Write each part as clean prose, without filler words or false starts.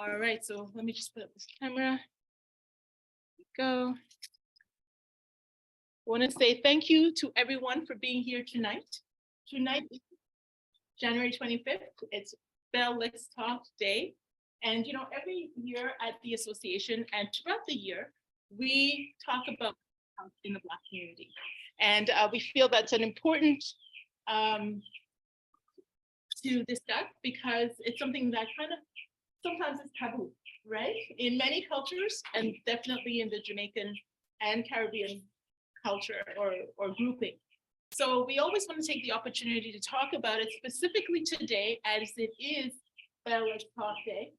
All right, so let me just put up this camera. Go. I want to say thank you to everyone for being here tonight. Tonight, January 25th, it's Bell Let's Talk Day. And you know, every year at the association and throughout the year, we talk about health in the Black community. And we feel that's an important to discuss because it's something that kind of sometimes is taboo, right? In many cultures, and definitely in the Jamaican and Caribbean culture or grouping. So we always want to take the opportunity to talk about it specifically today, as it is Bell Let's Talk Day.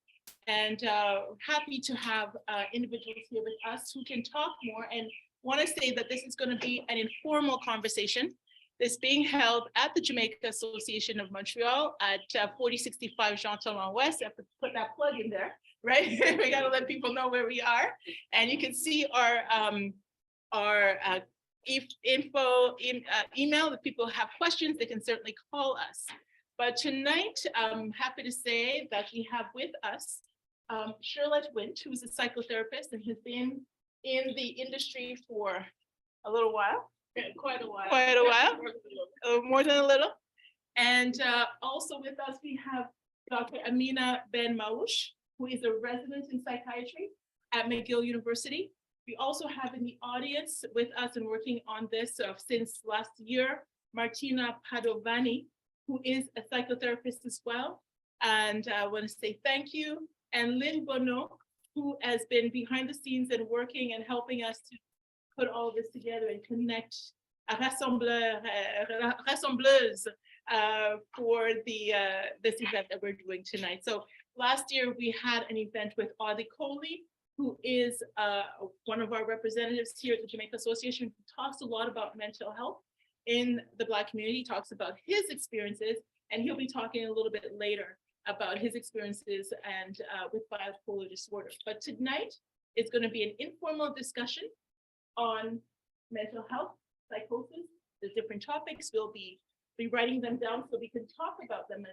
And happy to have individuals here with us who can talk more, and want to say that this is going to be an informal conversation. This being held at the Jamaica Association of Montreal at 4065 Jean Talon West. I have to put that plug in there, right? We got to let people know where we are. And you can see our email. If people have questions, they can certainly call us. But tonight, I'm happy to say that we have with us Shirlette Wint, who's a psychotherapist and has been in the industry for a little while. Quite a while, more than a little. And also with us, we have Dr. Amina Benmaouche, who is a resident in psychiatry at McGill University. We also have in the audience with us and working on this since last year, Martina Padovani, who is a psychotherapist as well. And I want to say thank you. And Lynn Bonneau, who has been behind the scenes and working and helping us to put all this together and connect rassembleuse for this event that we're doing tonight. So last year we had an event with Audley Coley, who is one of our representatives here at the Jamaica Association, who talks a lot about mental health in the Black community, talks about his experiences, and he'll be talking a little bit later about his experiences and with bipolar disorder. But tonight it's going to be an informal discussion on mental health, psychosis, the different topics. We'll be writing them down so we can talk about them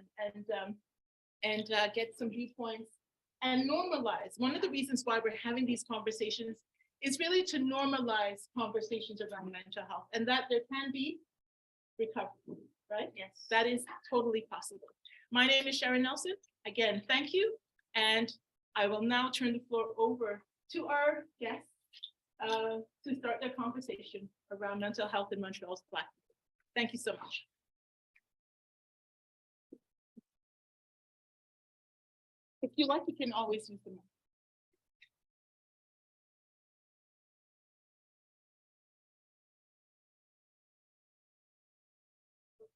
and get some viewpoints and normalize. One of the reasons why we're having these conversations is really to normalize conversations around mental health, and that there can be recovery, right? Yes. That is totally possible. My name is Sharon Nelson. Again, thank you. And I will now turn the floor over to our guests to start their conversation around mental health in Montreal's Black people. Thank you so much. If you like, you can always use the mic.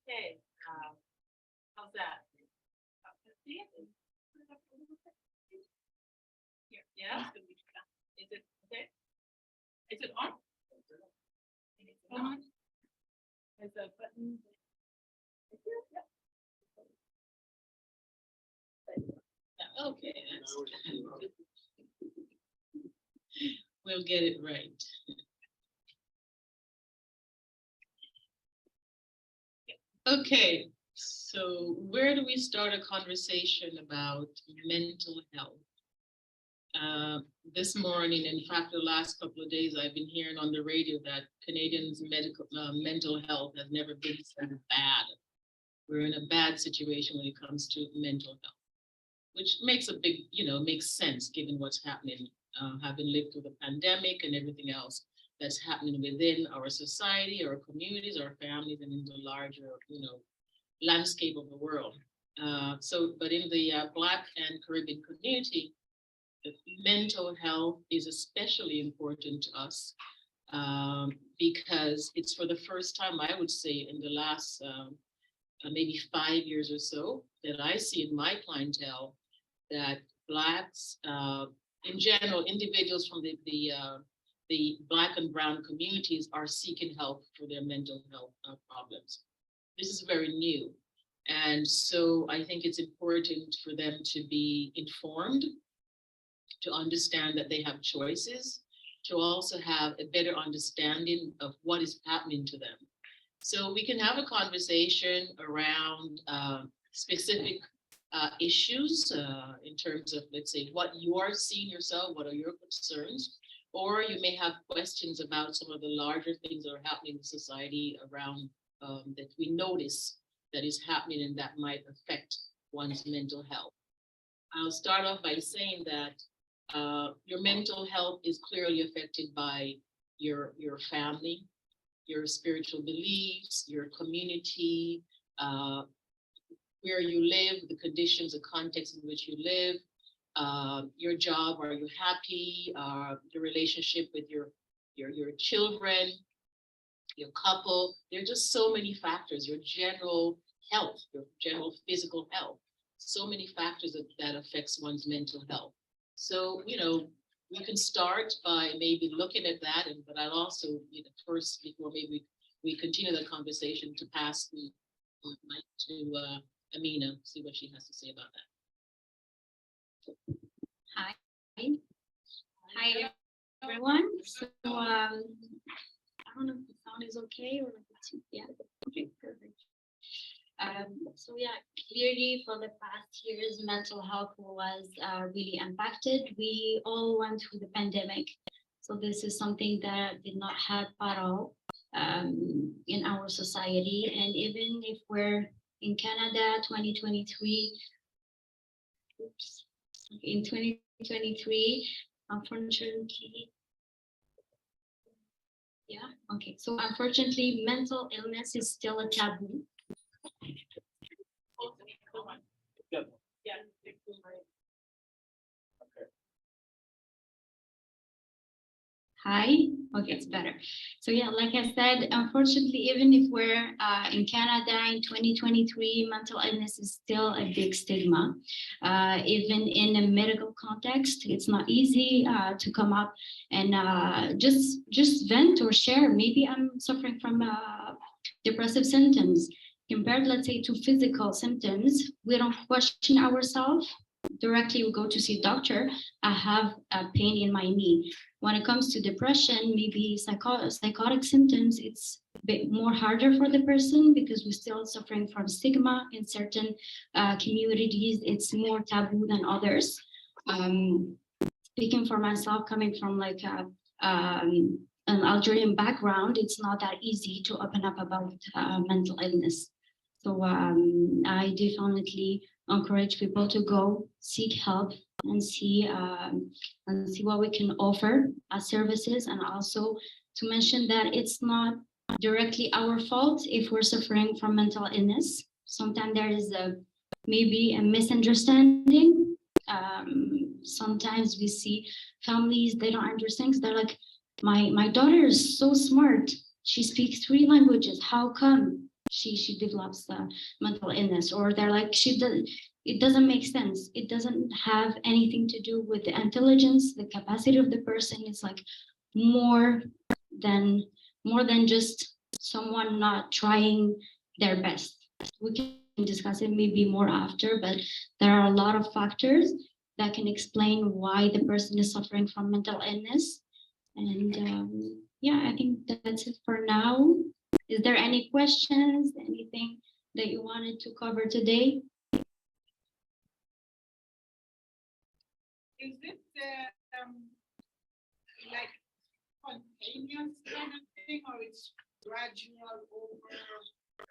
Okay, how's that? Here, yeah. Is it okay? Is it on? It's on. There's a button. Yeah. Okay. We'll get it right. Okay, so where do we start a conversation about mental health? This morning, in fact, the last couple of days, I've been hearing on the radio that Canadians' mental health has never been so bad. We're in a bad situation when it comes to mental health, which makes a big, makes sense given what's happening, having lived through the pandemic and everything else that's happening within our society, our communities, our families, and in the larger, landscape of the world. But in the Black and Caribbean community, mental health is especially important to us because it's for the first time, I would say, in the last maybe 5 years or so, that I see in my clientele that Blacks, in general, individuals from the Black and Brown communities are seeking help for their mental health problems. This is very new. And so I think it's important for them to be informed, to understand that they have choices, to also have a better understanding of what is happening to them. So we can have a conversation around specific issues in terms of, let's say, what you are seeing yourself, what are your concerns, or you may have questions about some of the larger things that are happening in society around that we notice that is happening and that might affect one's mental health. I'll start off by saying that your mental health is clearly affected by your family, your spiritual beliefs, your community, where you live, the conditions, the context in which you live, your job, are you happy, your relationship with your children, your couple. There are just so many factors, your general health, your general physical health, so many factors that affects one's mental health. So, you can start by maybe looking at that, but I'll also, first, before maybe we continue the conversation, to pass the mic to Amina, see what she has to say about that. Hi. Hi, everyone. So, I don't know if the sound is okay or if it's, yeah, okay, perfect. So yeah, clearly for the past years, mental health was really impacted. We all went through the pandemic. So this is something that did not help at all in our society. And even if we're in Canada, 2023, in 2023, unfortunately, yeah, okay. So unfortunately, mental illness is still a taboo. Yeah. Hi, okay, it's better. So yeah, like I said, unfortunately, even if we're in Canada in 2023, mental illness is still a big stigma. Even in a medical context, it's not easy to come up and just vent or share. Maybe I'm suffering from depressive symptoms. Compared, let's say, to physical symptoms, we don't question ourselves. Directly, we go to see a doctor. I have a pain in my knee. When it comes to depression, maybe psychotic symptoms, it's a bit more harder for the person because we're still suffering from stigma in certain communities. It's more taboo than others. Speaking for myself, coming from like an Algerian background, it's not that easy to open up about mental illness. So I definitely encourage people to go seek help and see what we can offer as services, and also to mention that it's not directly our fault if we're suffering from mental illness. Sometimes there is maybe a misunderstanding. Sometimes we see families, they don't understand because they're like, my daughter is so smart. She speaks 3 languages. How come she develops the mental illness? Or they're like, it doesn't make sense. It doesn't have anything to do with the intelligence, the capacity of the person. It's like more than just someone not trying their best. We can discuss it maybe more after, but there are a lot of factors that can explain why the person is suffering from mental illness. And yeah, I think that's it for now. Is there any questions, anything that you wanted to cover today? Is it like spontaneous kind of thing, or it's gradual over a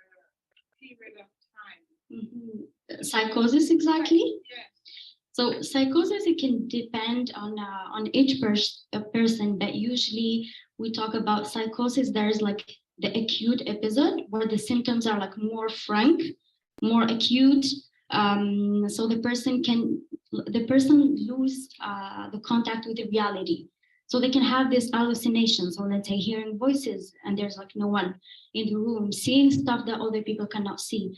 period of time? Psychosis, exactly? Yes. So psychosis, it can depend on each person, but usually we talk about psychosis. There's like the acute episode where the symptoms are like more frank, more acute. So the person lose the contact with the reality. So they can have this hallucination. So let's say hearing voices and there's like no one in the room, seeing stuff that other people cannot see.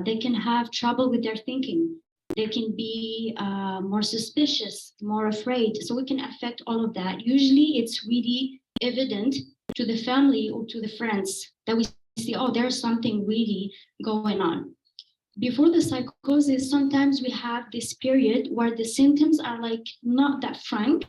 They can have trouble with their thinking. They can be more suspicious, more afraid. So it can affect all of that. Usually it's really evident to the family or to the friends that we see, oh, there's something really going on. Before the psychosis, sometimes we have this period where the symptoms are like not that frank,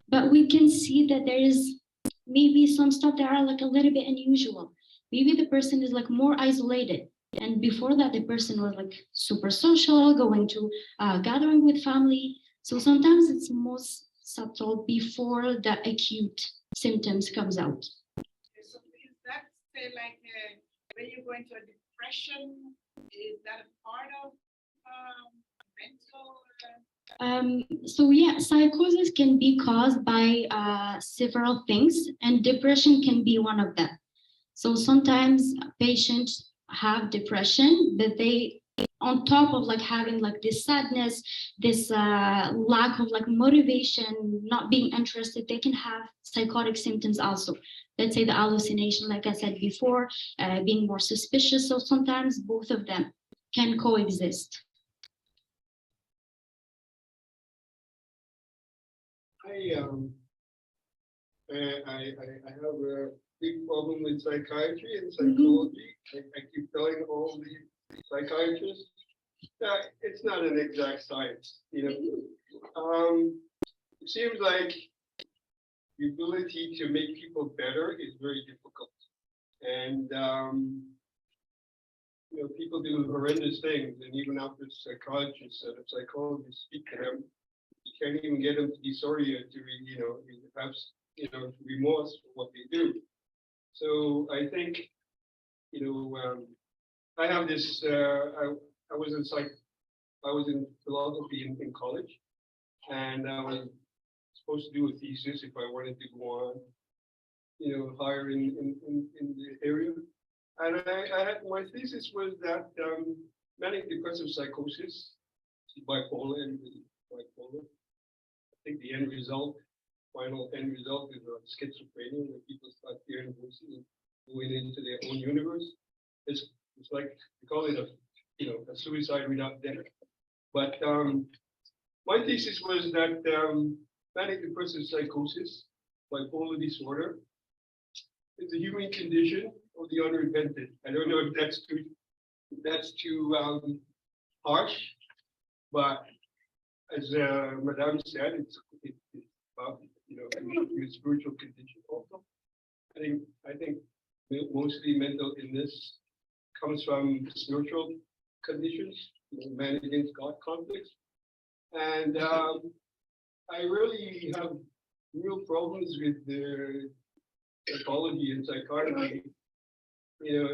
but we can see that there is maybe some stuff that are like a little bit unusual. Maybe the person is like more isolated. And before that, the person was like super social, going to gathering with family. So sometimes it's most subtle before the acute symptoms comes out. So is that say like when you go into a depression, is that a part of mental? So yeah, psychosis can be caused by several things, and depression can be one of them. So sometimes patients have depression, but they, on top of like having like this sadness, this lack of like motivation, not being interested, they can have psychotic symptoms also. Let's say the hallucination, like I said before, being more suspicious. So sometimes both of them can coexist. I have a big problem with psychiatry and psychology. I keep telling all the psychiatrists that it's not an exact science. It seems like the ability to make people better is very difficult, and people do horrendous things, and even after psychiatrists and psychologists speak to them, you can't even get them to be sorry or to perhaps remorse for what they do. So I think I have this. I was in philosophy in college, and I was supposed to do a thesis if I wanted to go on, higher in the area. And I had my thesis was that manic depressive psychosis, bipolar and bipolar. I think the final end result is schizophrenia, where people start hearing voices and going into their own universe. It's like we call it a suicide without death. But my thesis was that manic depressive psychosis, bipolar disorder, is a human condition of the unrepentant. I don't know if that's too harsh, but as Madame said, it's about a spiritual condition also. I think mostly mental illness comes from spiritual conditions, man against God conflicts, and I really have real problems with the psychology and psychiatry,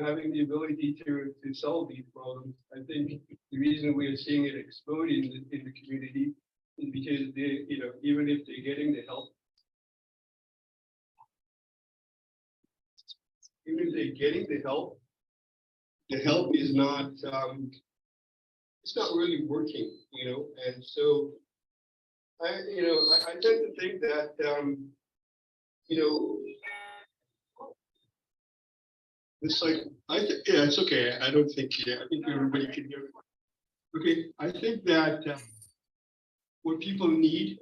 having the ability to solve these problems. I think the reason we are seeing it explode in the community is because they, even if they're getting the help, the help is not, it's not really working, and so I tend to think that, it's like, yeah, it's okay. I don't think, I think everybody can hear it. Okay, I think that what people need.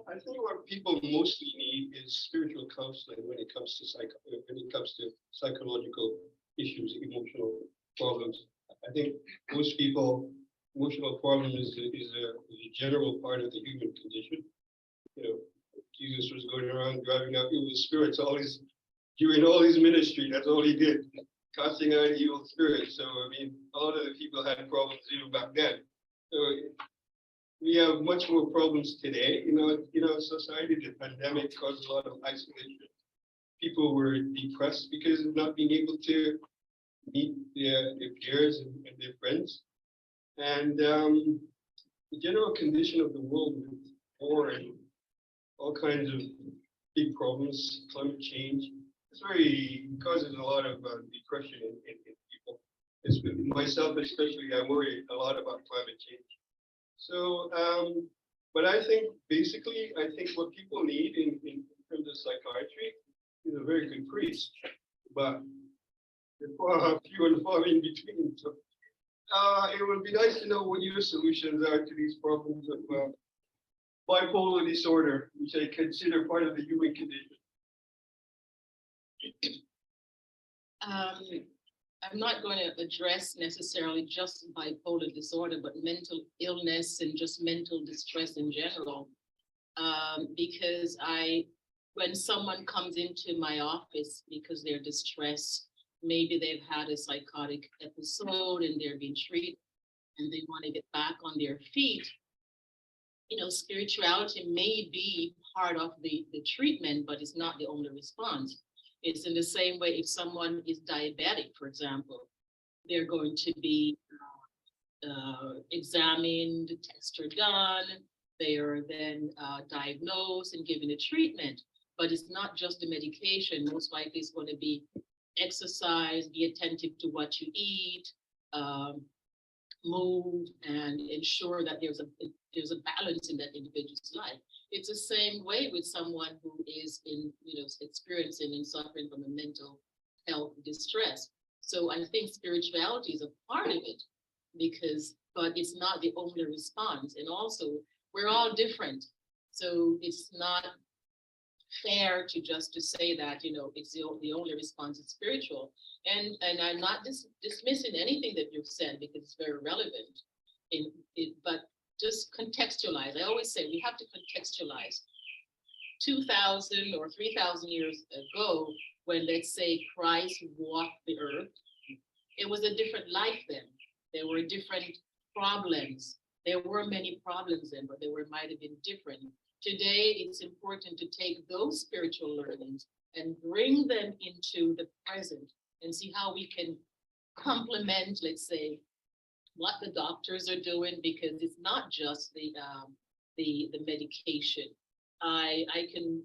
I think what people mostly need is spiritual counseling when it comes to psychological issues, emotional problems. I think most people, emotional problem is a general part of the human condition. Jesus was going around driving out evil spirits, during all his ministry. That's all he did, casting out evil spirits. So I mean, a lot of the people had problems even back then. So we have much more problems today. Society, the pandemic caused a lot of isolation. People were depressed because of not being able to meet their peers and their friends. And the general condition of the world with war and all kinds of big problems, climate change, causes a lot of depression in people. Myself especially, I worry a lot about climate change. So, but I think basically, what people need in terms of psychiatry is a very good priest, but there are few and far in between. So It would be nice to know what your solutions are to these problems of bipolar disorder, which I consider part of the human condition. I'm not going to address necessarily just bipolar disorder, but mental illness and just mental distress in general. Because when someone comes into my office because they're distressed, maybe they've had a psychotic episode and they're being treated and they want to get back on their feet. You know, spirituality may be part of the treatment, but it's not the only response. It's in the same way if someone is diabetic, for example, they're going to be examined, tests are done, they are then diagnosed and given a treatment. But it's not just the medication. Most likely it's going to be exercise, be attentive to what you eat, move, and ensure that there's a balance in that individual's life. It's the same way with someone who is experiencing and suffering from a mental health distress. So I think spirituality is a part of it but it's not the only response. And also we're all different. So it's not fair to say that, it's the only response is spiritual. And I'm not dismissing anything that you've said because it's very relevant but just contextualize. I always say we have to contextualize. 2,000 or 3,000 years ago, when let's say Christ walked the earth, it was a different life then. There were different problems. There were many problems then, but might have been different. Today, it's important to take those spiritual learnings and bring them into the present and see how we can complement, let's say, what the doctors are doing, because it's not just the medication. I can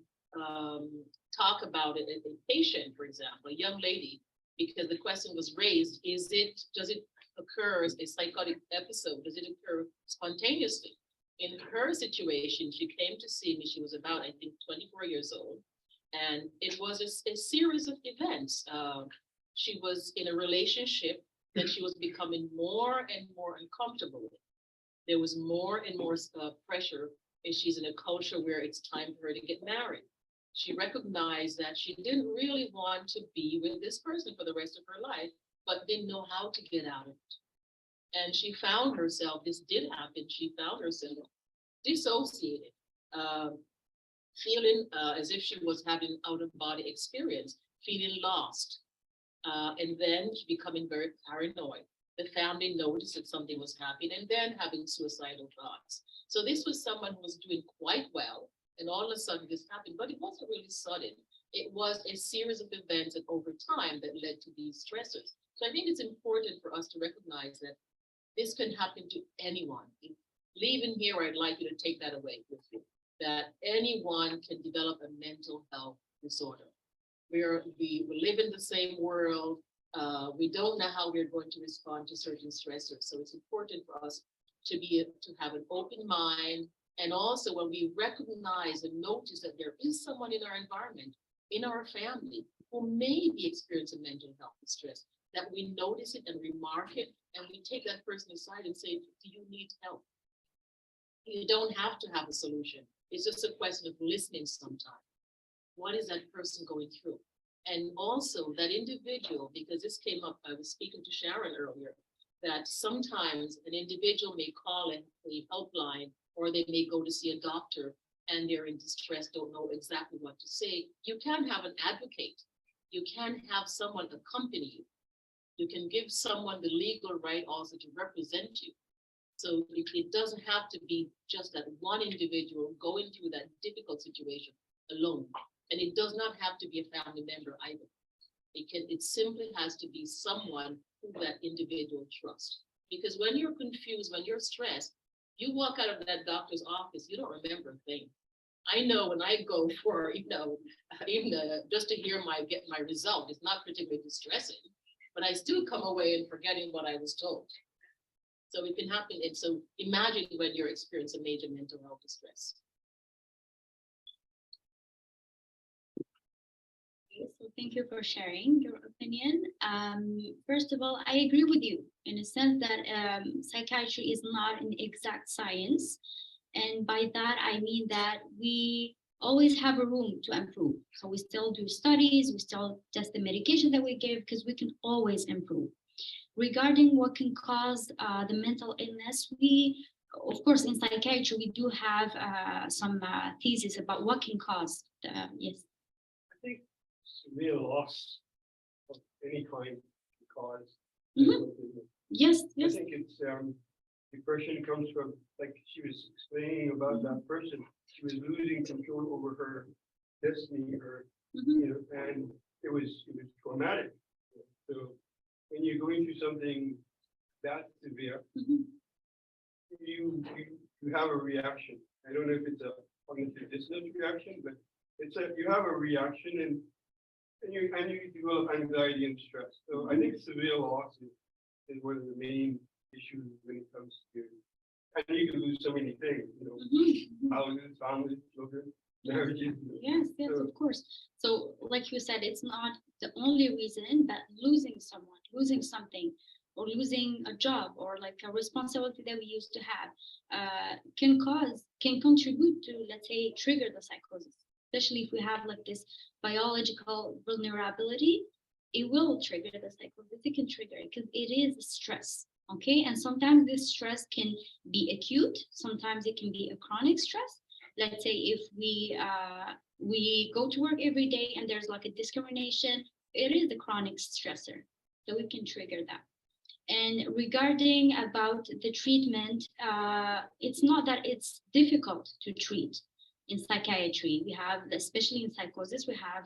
talk about it as a patient, for example, a young lady, because the question was raised, does it occur as a psychotic episode? Does it occur spontaneously? In her situation, she came to see me, she was about, I think, 24 years old. And it was a series of events. She was in a relationship that she was becoming more and more uncomfortable with. There was more and more pressure, and she's in a culture where it's time for her to get married. She recognized that she didn't really want to be with this person for the rest of her life, but didn't know how to get out of it. And she found herself, this did happen, she found herself dissociated, feeling as if she was having out-of-body experience, feeling lost. And then she becoming very paranoid. The family noticed that something was happening and then having suicidal thoughts. So this was someone who was doing quite well, and all of a sudden this happened, but it wasn't really sudden. It was a series of events and over time that led to these stressors. So I think it's important for us to recognize that this can happen to anyone. Leaving here, I'd like you to take that away with you, that anyone can develop a mental health disorder. We live in the same world. We don't know how we're going to respond to certain stressors. So it's important for us to have an open mind. And also when we recognize and notice that there is someone in our environment, in our family, who may be experiencing mental health distress, that we notice it and remark it, and we take that person aside and say, do you need help? You don't have to have a solution. It's just a question of listening sometimes. What is that person going through? And also that individual, because this came up, I was speaking to Sharon earlier, that sometimes an individual may call a helpline, or they may go to see a doctor and they're in distress, don't know exactly what to say. You can have an advocate. You can have someone accompany you. You can give someone the legal right also to represent you. So it doesn't have to be just that one individual going through that difficult situation alone. And it does not have to be a family member either. It simply has to be someone who that individual trusts. Because when you're confused, when you're stressed, you walk out of that doctor's office, you don't remember a thing. I know when I go for, even just to get my result, it's not particularly distressing, but I still come away and forgetting what I was told. So it can happen. And so imagine when you're experiencing major mental health distress. Thank you for sharing your opinion. First of all, I agree with you in a sense that psychiatry is not an exact science. And by that, I mean that we always have a room to improve. So we still do studies, we still test the medication that we give because we can always improve. Regarding what can cause the mental illness, we, of course, in psychiatry, we do have some thesis about what can cause, yes. I think severe loss of any kind can cause. Mhm. mental illness. Yes, I yes. think it's, depression comes from, like she was explaining about that person, she was losing control over her destiny, her, Mhm. and it was traumatic. So when you're going through something that severe, Mhm. you have a reaction. I don't know if it's a cognitive dissonance reaction, but you have a reaction and you develop anxiety and stress. So I think severe loss is one of the main issues when it comes to, and you can lose so many things, Mhm. houses, families, children, marriages. Yes, yes, So- of course. So, like you said, it's not the only reason, but losing someone, losing something, or losing a job, or like a responsibility that we used to have, can contribute to, let's say, trigger the psychosis. Especially if we have like this biological vulnerability, it will trigger the psychosis. It can trigger it because it is stress. Okay, and sometimes this stress can be acute. Sometimes it can be a chronic stress. Let's say if we go to work every day and there's like a discrimination, it is a chronic stressor, so we can trigger that. And regarding about the treatment, it's not that it's difficult to treat in psychiatry. We have, especially in psychosis, we have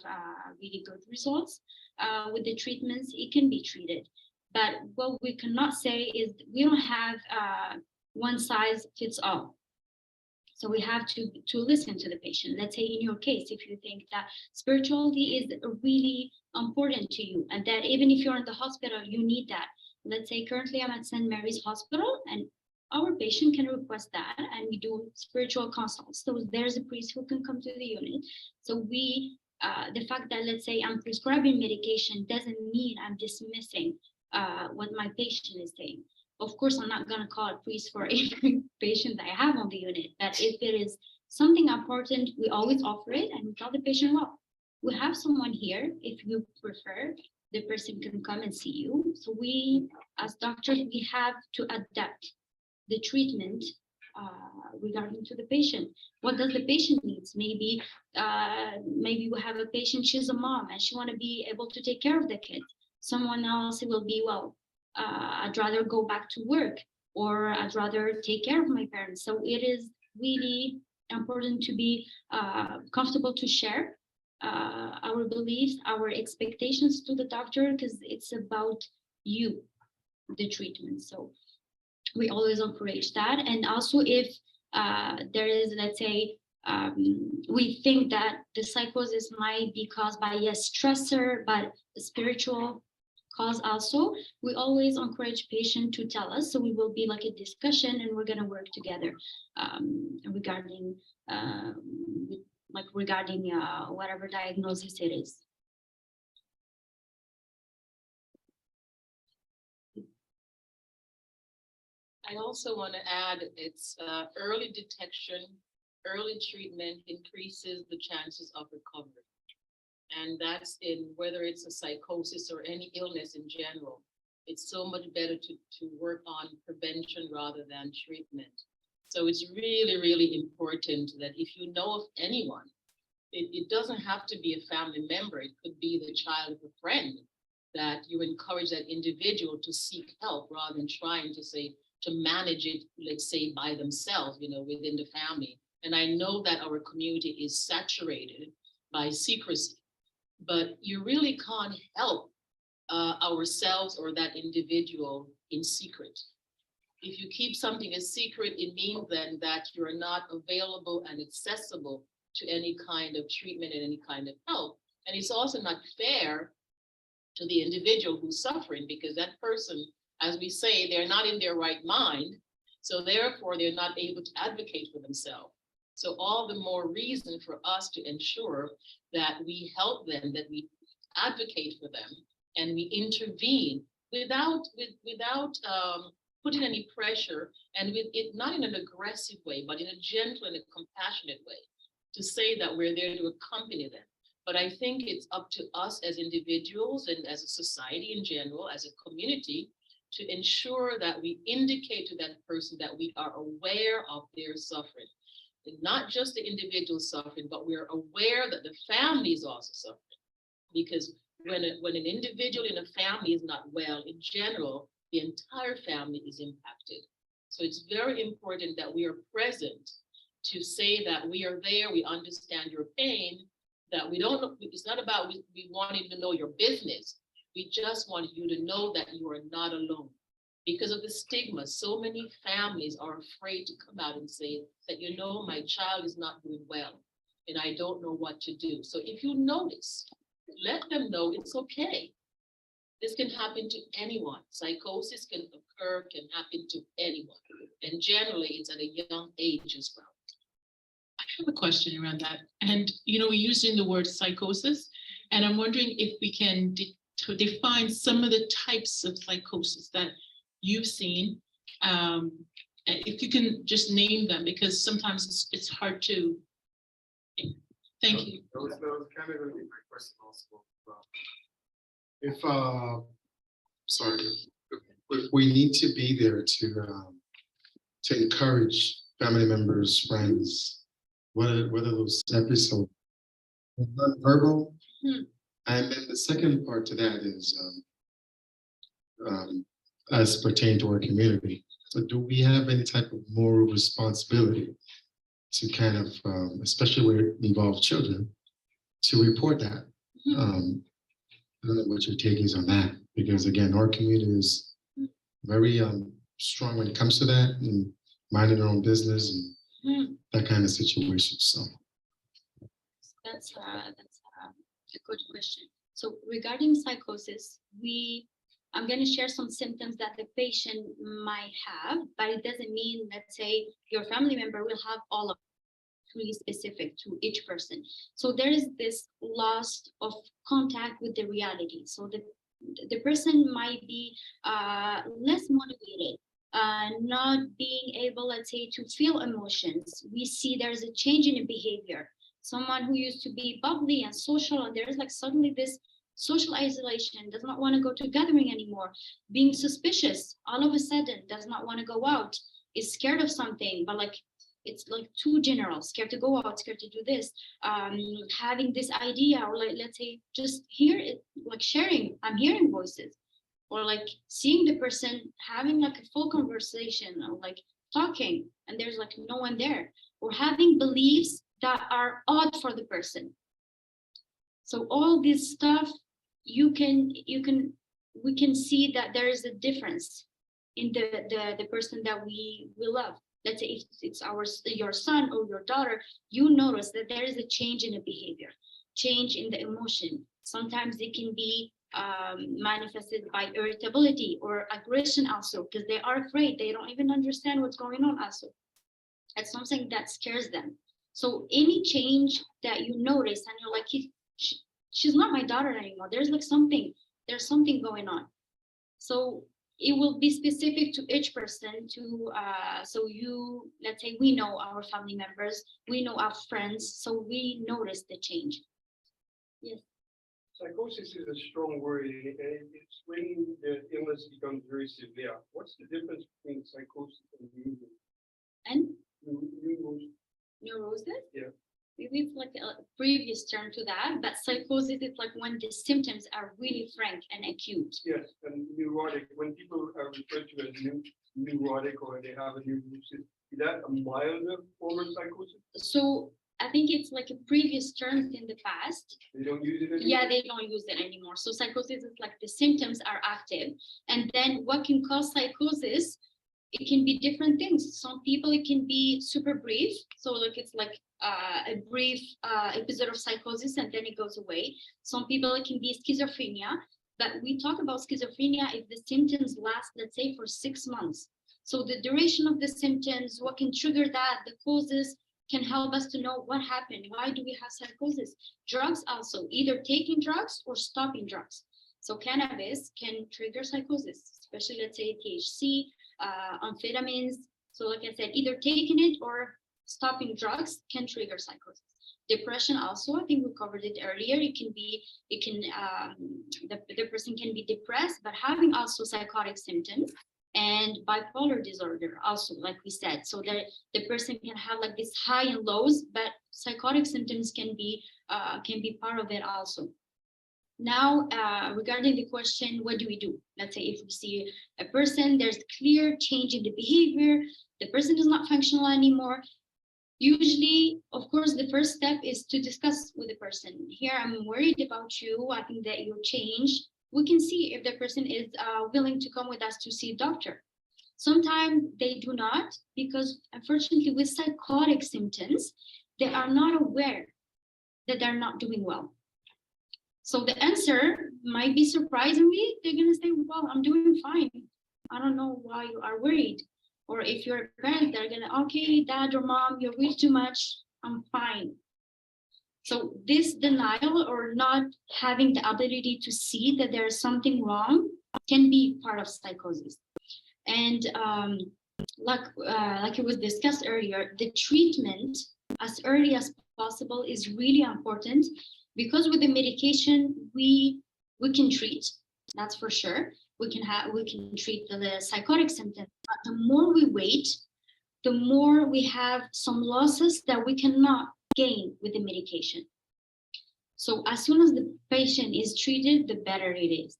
really good results with the treatments. It can be treated, but what we cannot say is we don't have one size fits all. So we have to listen to the patient. Let's say in your case, if you think that spirituality is really important to you, and that even if you're in the hospital, you need that. Let's say currently I'm at St. Mary's Hospital, and our patient can request that, and we do spiritual consults. So there's a priest who can come to the unit. So the fact that, let's say, I'm prescribing medication doesn't mean I'm dismissing what my patient is saying. Of course, I'm not going to call a priest for every patient that I have on the unit, but if it is something important, we always offer it, and we tell the patient, well, we have someone here. If you prefer, the person can come and see you. So we, as doctors, we have to adapt the treatment regarding to the patient. What does the patient needs? Maybe we have a patient, she's a mom, and she want to be able to take care of the kid. Someone else will be, well, I'd rather go back to work, or I'd rather take care of my parents. So it is really important to be comfortable to share our beliefs, our expectations to the doctor, because it's about you, the treatment. So we always encourage that. And also if there is, let's say, we think that the psychosis might be caused by a stressor, but spiritual cause also, we always encourage patient to tell us. So we will be like a discussion, and we're going to work together regarding whatever diagnosis it is. I also want to add, it's early detection, early treatment increases the chances of recovery. And that's in whether it's a psychosis or any illness in general. It's so much better to work on prevention rather than treatment. So it's really, really important that if you know of anyone, it doesn't have to be a family member. It could be the child of a friend, that you encourage that individual to seek help rather than trying to manage it, let's say, by themselves, within the family. And I know that our community is saturated by secrecy, but you really can't help ourselves or that individual in secret. If you keep something a secret, it means then that you're not available and accessible to any kind of treatment and any kind of help. And it's also not fair to the individual who's suffering, because that person, as we say, they're not in their right mind. So therefore, they're not able to advocate for themselves. So all the more reason for us to ensure that we help them, that we advocate for them and we intervene without putting any pressure and with it not in an aggressive way, but in a gentle and a compassionate way, to say that we're there to accompany them. But I think it's up to us as individuals and as a society in general, as a community, to ensure that we indicate to that person that we are aware of their suffering. And not just the individual suffering, but we're aware that the family is also suffering. Because when an individual in a family is not well, in general, the entire family is impacted. So it's very important that we are present to say that we are there, we understand your pain, that we don't, it's not about we wanting to know your business. We just want you to know that you are not alone. Because of the stigma, so many families are afraid to come out and say that, you know, my child is not doing well and I don't know what to do. So if you notice, let them know it's okay. This can happen to anyone. Psychosis can occur, can happen to anyone. And generally it's at a young age as well. I have a question around that. And, you know, we're using the word psychosis, and I'm wondering if we can define some of the types of psychosis that you've seen. If you can just name them, because sometimes it's hard to. Thank you. That was kind of going to be my question also. If we need to be there to encourage family members, friends, what are those episodes? Non-verbal. And then the second part to that is as pertain to our community. So do we have any type of moral responsibility to kind of, especially where it involves children, to report that? I don't know what your take is on that, because again, our community is very strong when it comes to that and minding their own business and that kind of situation. So That's a good question. So regarding psychosis, I'm going to share some symptoms that the patient might have, but it doesn't mean, let's say, your family member will have all of it, really specific to each person. So there is this loss of contact with the reality. So the person might be less motivated, not being able, let's say, to feel emotions. We see there's a change in the behavior. Someone who used to be bubbly and social, and there's like suddenly this social isolation, does not want to go to gathering anymore, being suspicious, all of a sudden does not want to go out, is scared of something, but like it's like too general, scared to go out, scared to do this, having this idea, or like, let's say, just hear it, like sharing, I'm hearing voices, or like seeing the person having like a full conversation, or like talking, and there's like no one there, or having beliefs that are odd for the person. So all this stuff, we can see that there is a difference in the person that we love. Let's say if it's your son or your daughter, you notice that there is a change in the behavior, change in the emotion. Sometimes it can be manifested by irritability or aggression also, because they are afraid, they don't even understand what's going on also. It's something that scares them. So any change that you notice and you're like, she's not my daughter anymore, there's something going on. So it will be specific to each person to, let's say we know our family members, we know our friends, so we notice the change. Yes. Psychosis is a strong word, and it's when the illness becomes very severe. What's the difference between psychosis and Neurosis? Yeah. Maybe it's like a previous term to that, but psychosis is like when the symptoms are really frank and acute. Yes, and neurotic, when people are referred to as neurotic or they have a neurosis, is that a milder form of psychosis? So I think it's like a previous term in the past. They don't use it anymore? Yeah, they don't use it anymore. So psychosis is like the symptoms are active. And then what can cause psychosis? It can be different things. Some people, it can be super brief. So like it's like a brief episode of psychosis and then it goes away. Some people, it can be schizophrenia. But we talk about schizophrenia if the symptoms last, let's say, for 6 months. So the duration of the symptoms, what can trigger that, the causes, can help us to know what happened. Why do we have psychosis? Drugs also, either taking drugs or stopping drugs. So cannabis can trigger psychosis, especially let's say THC, amphetamines. So like I said, either taking it or stopping drugs can trigger psychosis. Depression also, I think we covered it earlier. The person can be depressed, but having also psychotic symptoms, and bipolar disorder also, like we said. So that the person can have like this high and lows, but psychotic symptoms can be part of it also. Now, regarding the question, what do we do? Let's say if we see a person, there's clear change in the behavior, the person is not functional anymore. Usually, of course, the first step is to discuss with the person. Here, I'm worried about you. I think that you changed. We can see if the person is willing to come with us to see a doctor. Sometimes they do not, because unfortunately with psychotic symptoms, they are not aware that they're not doing well. So the answer might be surprisingly, they're gonna say, well, I'm doing fine. I don't know why you are worried. Or if you're a parent, they're gonna, okay, dad or mom, you're way too much, I'm fine. So this denial or not having the ability to see that there's something wrong can be part of psychosis. And like it was discussed earlier, the treatment as early as possible is really important, because with the medication we can treat, that's for sure. We can treat the psychotic symptoms, but the more we wait, the more we have some losses that we cannot gain with the medication. So as soon as the patient is treated, the better it is.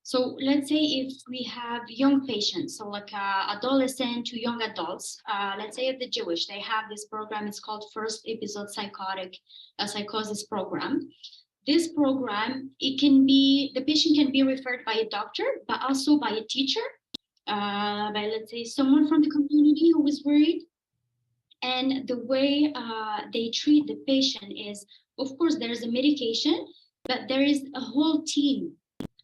So let's say if we have young patients, so like adolescent to young adults, let's say at the Jewish, they have this program, it's called First Episode Psychosis Program. This program, the patient can be referred by a doctor, but also by a teacher, by let's say someone from the community who is worried. And the way they treat the patient is, of course, there's a medication, but there is a whole team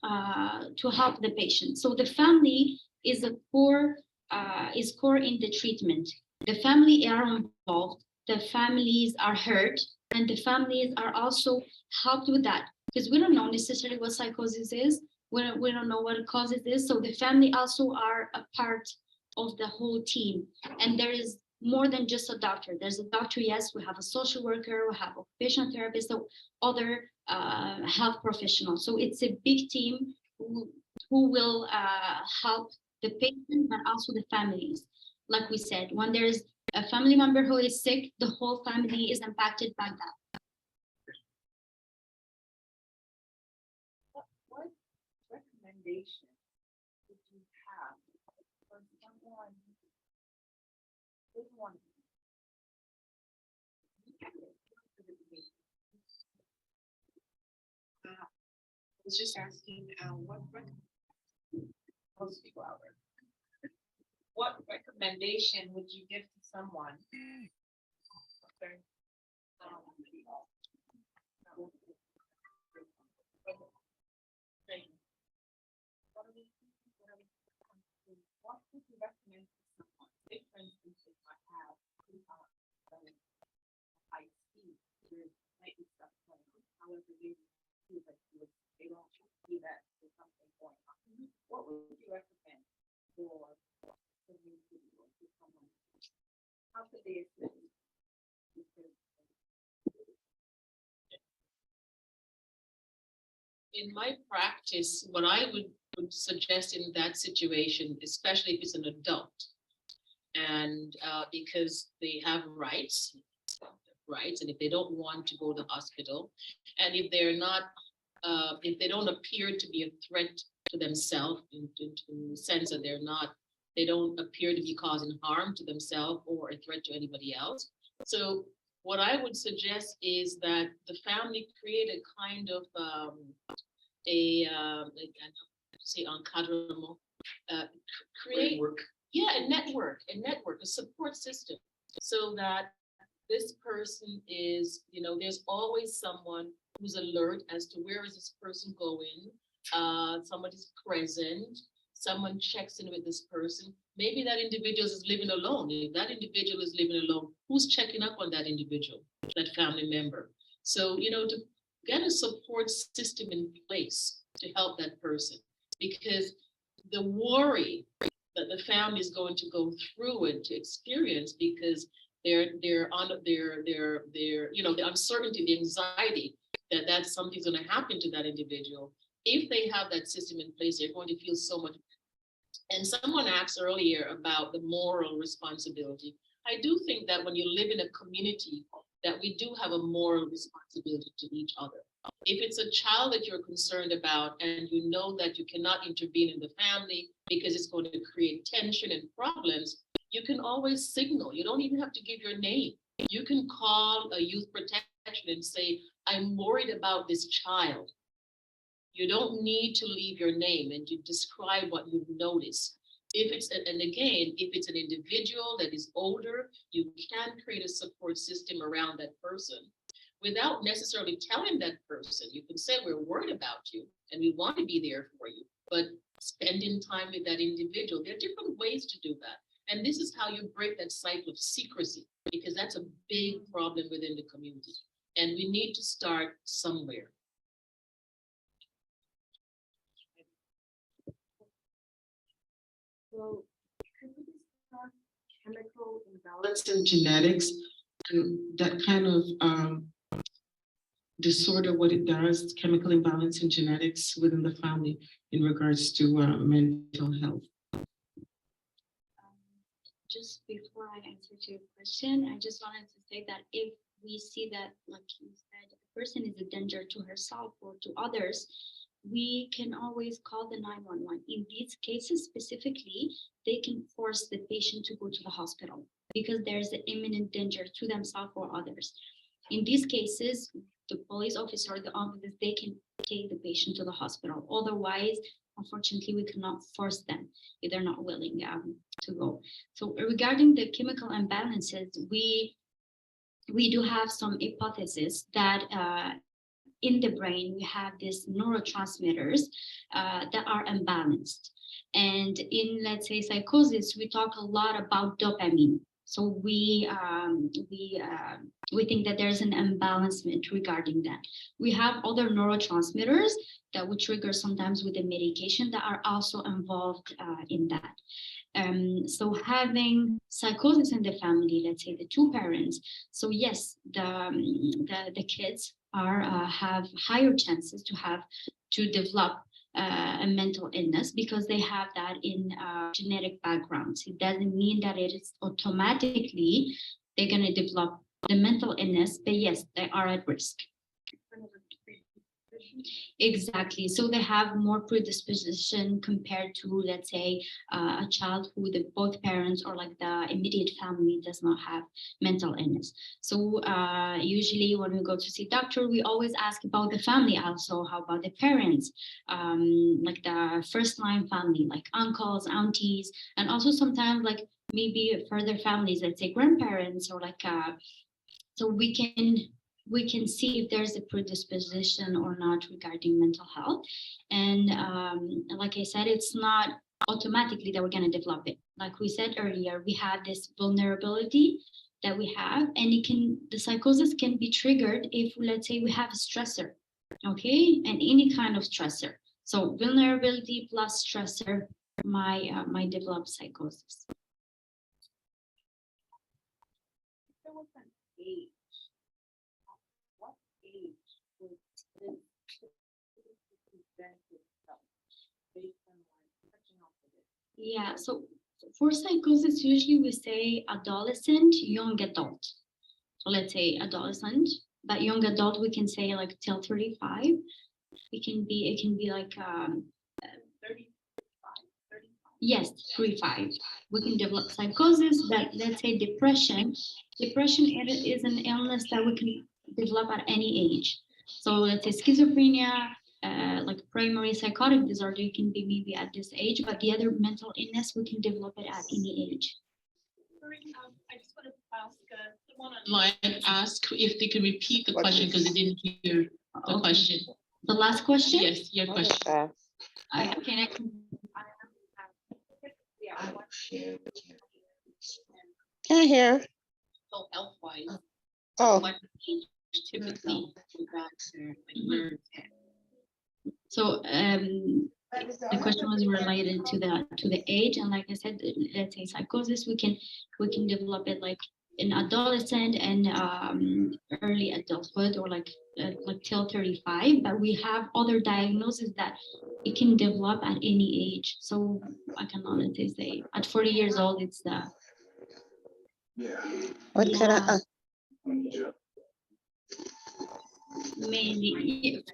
to help the patient. So the family is a core in the treatment. The family are involved, the families are heard, and the families are also helped with that, because we don't know necessarily what psychosis is. We don't know what causes this. So the family also are a part of the whole team. And there is more than just a doctor. There's a doctor, yes, we have a social worker, we have occupational therapist, so other health professionals. So it's a big team who will help the patient, but also the families. Like we said, when there is a family member who is sick, the whole family is impacted by that. What recommendation would you have for someone who wants I was just asking what recommendation would you give to someone? What would you recommend to someone? If, for instance, if I have I see there might be stuff going on, however they feel that they don't see that there's something going on. What would you recommend for someone? How could they assist? In my practice, what I would suggest in that situation, especially if it's an adult, and because they have rights, and if they don't want to go to the hospital, and if they're not, if they don't appear to be a threat to themselves, in the sense that they don't appear to be causing harm to themselves or a threat to anybody else. So what I would suggest is that the family create a kind of encadrement, create a network, a support system, so that this person is, there's always someone who's alert as to where is this person going. Somebody's present, someone checks in with this person. Maybe that individual is living alone. If that individual is living alone, who's checking up on that individual, that family member? So, to get a support system in place to help that person, because the worry that the family is going to go through and to experience, because they're on their the uncertainty, the anxiety that something's going to happen to that individual. If they have that system in place, they're going to feel so much. And someone asked earlier about the moral responsibility. I do think that when you live in a community, that we do have a moral responsibility to each other. If it's a child that you're concerned about and you know that you cannot intervene in the family because it's going to create tension and problems, you can always signal. You don't even have to give your name. You can call a youth protection and say, I'm worried about this child. You don't need to leave your name, and you describe what you've noticed. If it's, and again, if it's an individual that is older, you can create a support system around that person without necessarily telling that person. You can say, we're worried about you and we want to be there for you, but spending time with that individual, there are different ways to do that. And this is how you break that cycle of secrecy, because that's a big problem within the community. And we need to start somewhere. So, could we discuss chemical imbalance in genetics and that kind of disorder, what it does, chemical imbalance in genetics within the family in regards to mental health? Just before I answer to your question, I just wanted to say that if we see that, like you said, a person is a danger to herself or to others, we can always call the 911. In these cases specifically, they can force the patient to go to the hospital because there's an imminent danger to themselves or others. In these cases, the police officer or the officers, they can take the patient to the hospital. Otherwise, unfortunately, we cannot force them if they're not willing to go. So regarding the chemical imbalances, we do have some hypotheses that in the brain, we have these neurotransmitters that are imbalanced. And in, let's say, psychosis, we talk a lot about dopamine. So we think that there's an imbalancement regarding that. We have other neurotransmitters that would trigger sometimes with the medication that are also involved in that. So having psychosis in the family, let's say the two parents. So yes, the kids have higher chances to develop a mental illness because they have that in genetic backgrounds. It doesn't mean that it is automatically they're going to develop the mental illness, but yes, they are at risk. Exactly. So they have more predisposition compared to, let's say, a child who both parents or like the immediate family does not have mental illness. So usually when we go to see doctor, we always ask about the family also. How about the parents, like the first line family, like uncles, aunties, and also sometimes like maybe further families, let's say grandparents or like, so we can see if there's a predisposition or not regarding mental health. And like I said, it's not automatically that we're going to develop it. Like we said earlier, we have this vulnerability that we have, and the psychosis can be triggered if, let's say, we have a stressor, okay, and any kind of stressor. So vulnerability plus stressor might develop psychosis. There was an age. What age would this present itself based on touching off of it? Yeah, so for psychosis, usually we say adolescent, young adult. So let's say adolescent, but young adult, we can say like till 35. It can be like 35. yes, 35. We can develop psychosis, but let's say depression. Depression is an illness that we can develop at any age. So let's say schizophrenia, like primary psychotic disorder, it can be maybe at this age, but the other mental illness, we can develop it at any age. I just want to ask someone Online ask if they could repeat the question because they didn't hear the Okay. question. The last question? Yes, your question. I Can't hear. So health-wise, Oh, what age typically would that learn at? So the question was related to the age, and like I said, let's say psychosis, we can develop it like in adolescent and early adulthood, or like till 35. But we have other diagnoses that it can develop at any age. So I can honestly say at 40 years old, it's the what could I? mainly.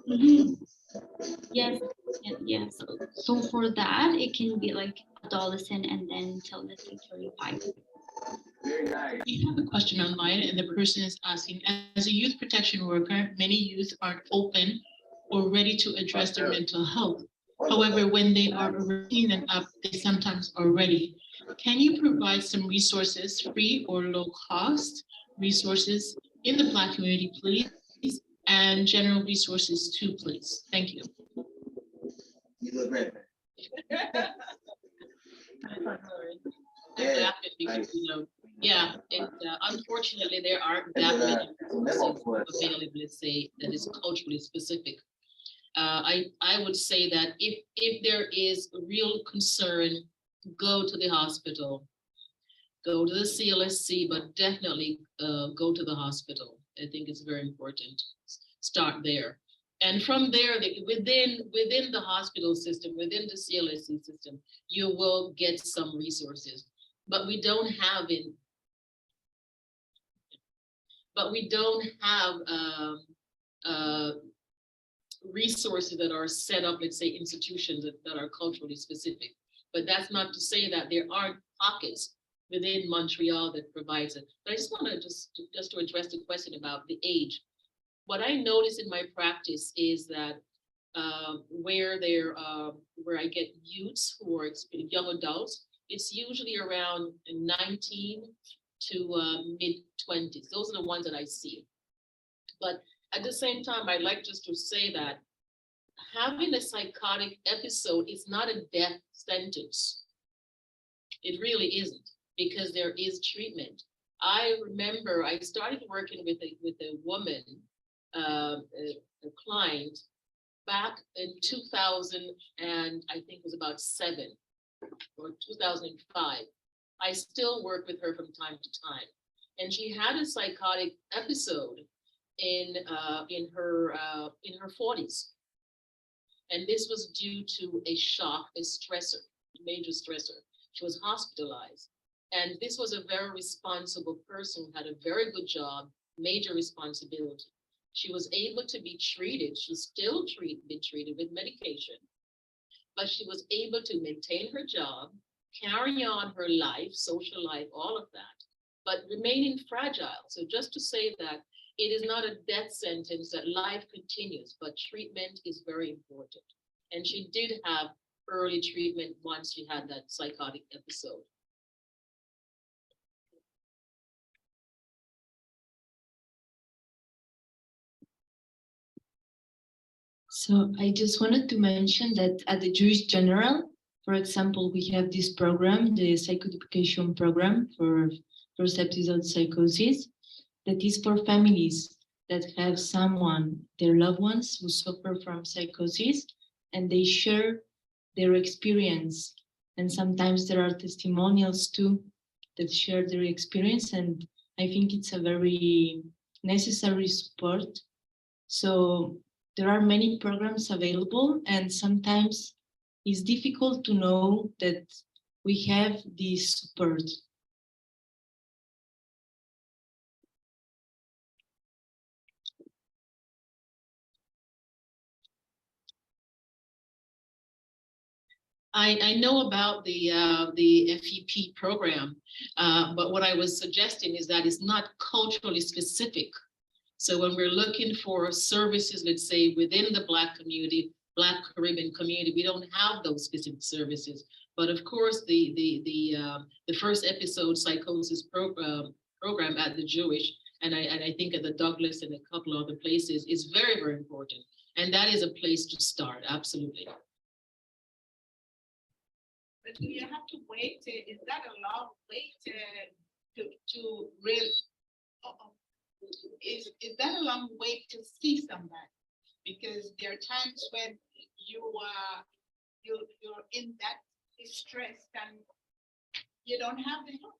Mhm. Yes, yes. So for that, it can be like adolescent and then till let's say 35. We have a question online, and the person is asking, as a youth protection worker, many youth aren't open or ready to address their mental health. However, when they are already and up, they sometimes are ready. Can you provide some resources, free or low cost resources in the Black community, please? And general resources too, please. Thank you. I laughed at because, yeah, unfortunately, there aren't that many resources available, let's say, that is culturally specific. I would say that if there is a real concern, go to the hospital, go to the CLSC, but definitely go to the hospital. I think it's very important. Start there. And from there, within the hospital system, within the CLSC system, you will get some resources. But we don't have resources that are set up, let's say institutions that are culturally specific. But that's not to say that there aren't pockets within Montreal that provides it. But I just want to just to address the question about the age. What I notice in my practice is that where I get youths who are young adults, it's usually around 19 to mid-20s. Those are the ones that I see. But at the same time, I'd like just to say that having a psychotic episode is not a death sentence. It really isn't, because there is treatment. I remember I started working with a woman, a client, back in 2000, and I think it was about 7 or 2005. I still work with her from time to time, and she had a psychotic episode in her 40s, and this was due to a shock, a stressor, major stressor. She was hospitalized, and this was a very responsible person who had a very good job, major responsibility. She was able to be treated. She's still been treated with medication, but she was able to maintain her job, carry on her life, social life, all of that, but remaining fragile. So just to say that it is not a death sentence, that life continues, but treatment is very important. And she did have early treatment once she had that psychotic episode. So I just wanted to mention that at the Jewish General, for example, we have this program, the psychoeducation program for first episode psychosis, that is for families that have someone, their loved ones who suffer from psychosis, and they share their experience. And sometimes there are testimonials too that share their experience. And I think it's a very necessary support. So there are many programs available, and sometimes it's difficult to know that we have this support. I know about the FEP program, but what I was suggesting is that it's not culturally specific. So when we're looking for services, let's say within the Black community, Black Caribbean community, we don't have those specific services. But of course, the first episode psychosis program at the Jewish, and I think at the Douglas and a couple other places, is very, very important. And that is a place to start, absolutely. But do you have to wait? Is that a long wait to really? Is that a long wait to see somebody? Because there are times when you're in that distress and you don't have the help.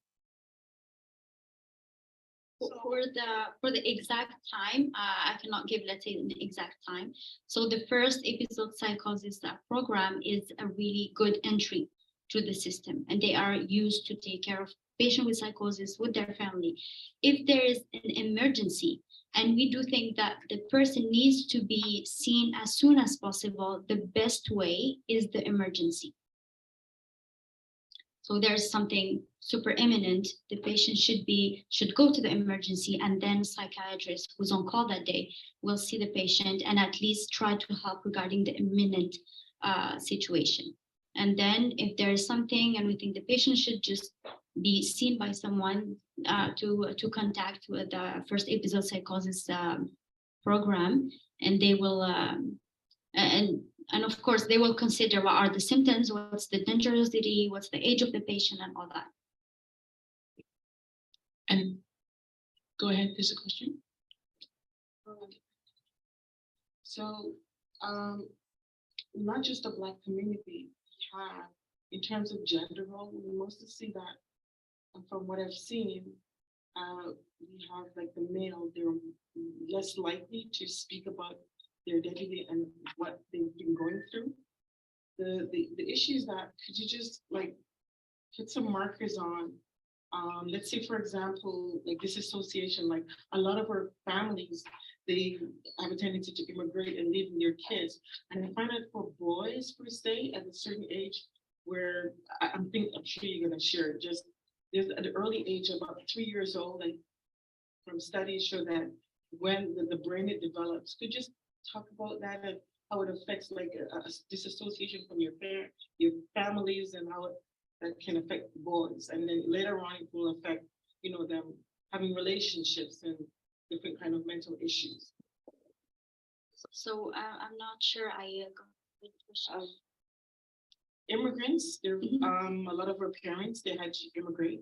For the exact time, I cannot give, let's say, an exact time. So the first episode psychosis program is a really good entry to the system, and they are used to take care of patients with psychosis with their family. If there is an emergency, and we do think that the person needs to be seen as soon as possible, the best way is the emergency. So there's something super imminent, the patient should go to the emergency, and then psychiatrist who's on call that day will see the patient and at least try to help regarding the imminent situation. And then if there is something and we think the patient should just be seen by someone to contact with the first episode psychosis program, and they will and of course they will consider what are the symptoms, what's the dangerosity, what's the age of the patient, and all that. And go ahead, there's a question. So, not just the Black community, we have, in terms of gender role, we mostly see that, and from what I've seen, we have like the male, they're less likely to speak about their identity and what they've been going through. The issue is that, could you just like put some markers on, let's say, for example, like this association, like a lot of our families, they have a tendency to immigrate and leaving their kids. And I find that for boys, per se, at a certain age, where I'm sure you're gonna share, just there's at the early age of about 3 years old, like from studies show that when the brain it develops, could you just talk about that and how it affects like a disassociation from your families, and how that can affect boys, and then later on it will affect, you know, them having relationships and different kind of mental issues. So I'm not sure I got the question. Immigrants, there a lot of our parents, they had to immigrate,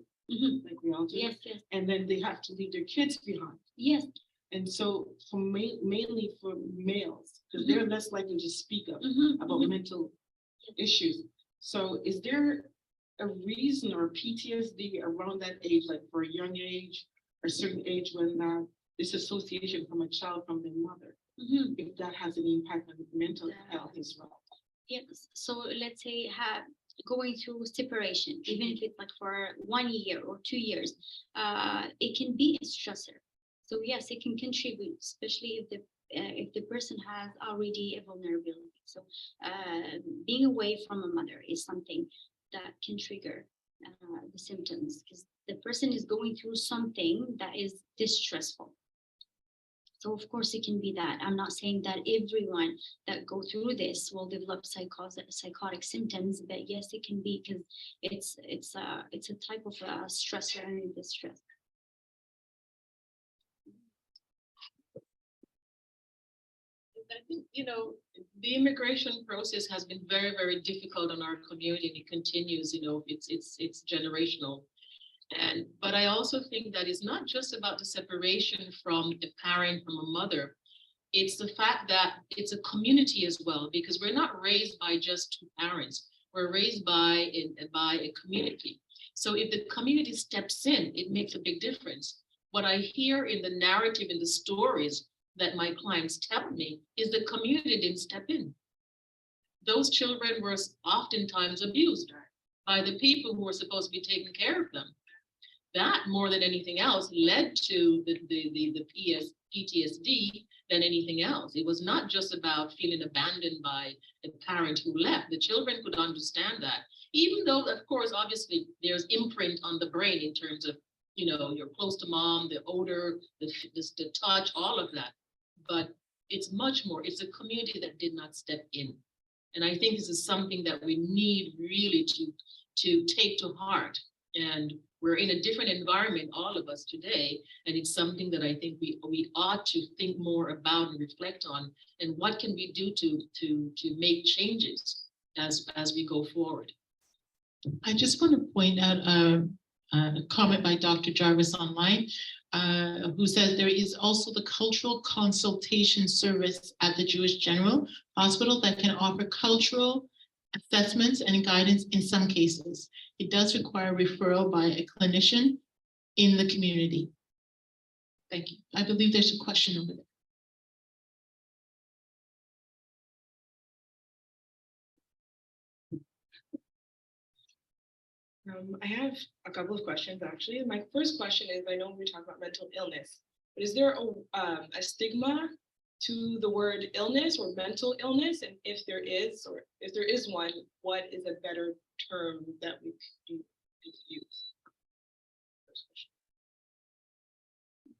like we all do. Yes, yes, And then they have to leave their kids behind. yes. And so for mainly for males, because they're less likely to speak up about mental issues. So is there a reason or PTSD around that age, like for a young age or a certain age, when this association from a child from their mother, if that has an impact on mental health as well? Yes. So let's say going through separation, even if it's like for 1 year or 2 years, it can be a stressor. So yes, it can contribute, especially if the person has already a vulnerability. So being away from a mother is something that can trigger the symptoms, because the person is going through something that is distressful. So of course it can be that. I'm not saying that everyone that go through this will develop psychotic symptoms, but yes, it can be, because it's a type of stressor and distress. I think, you know, the immigration process has been very, very difficult on our community, and it continues, you know, it's generational. But I also think that it's not just about the separation from a parent, from a mother. It's the fact that it's a community as well, because we're not raised by just two parents. We're raised by a community. So if the community steps in, it makes a big difference. What I hear in the narrative, in the stories that my clients tell me, is the community didn't step in. Those children were oftentimes abused by the people who were supposed to be taking care of them. That, more than anything else, led to the PTSD than anything else. It was not just about feeling abandoned by a parent who left. The children could understand that, even though, of course, obviously, there's imprint on the brain in terms of, you know, you're close to mom, the odor, the touch, all of that. But it's much more, it's a community that did not step in. And I think this is something that we need really to take to heart. And we're in a different environment, all of us today. And it's something that I think we ought to think more about and reflect on. And what can we do to make changes as we go forward? I just want to point out a comment by Dr. Jarvis online, who says there is also the cultural consultation service at the Jewish General Hospital that can offer cultural assessments and guidance in some cases. It does require referral by a clinician in the community. Thank you. I believe there's a question over there. I have a couple of questions, actually. My first question is, I know we're talking about mental illness, but is there a stigma to the word illness or mental illness? And if there is, or if there is one, what is a better term that we could use? First question.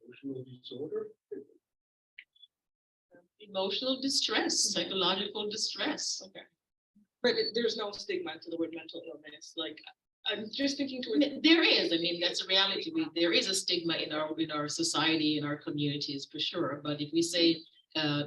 Emotional disorder. Emotional distress, psychological distress. Okay. But there's no stigma to the word mental illness, like, I'm just thinking towards. There is, I mean, that's a reality. There is a stigma in our society, in our communities, for sure. But if we say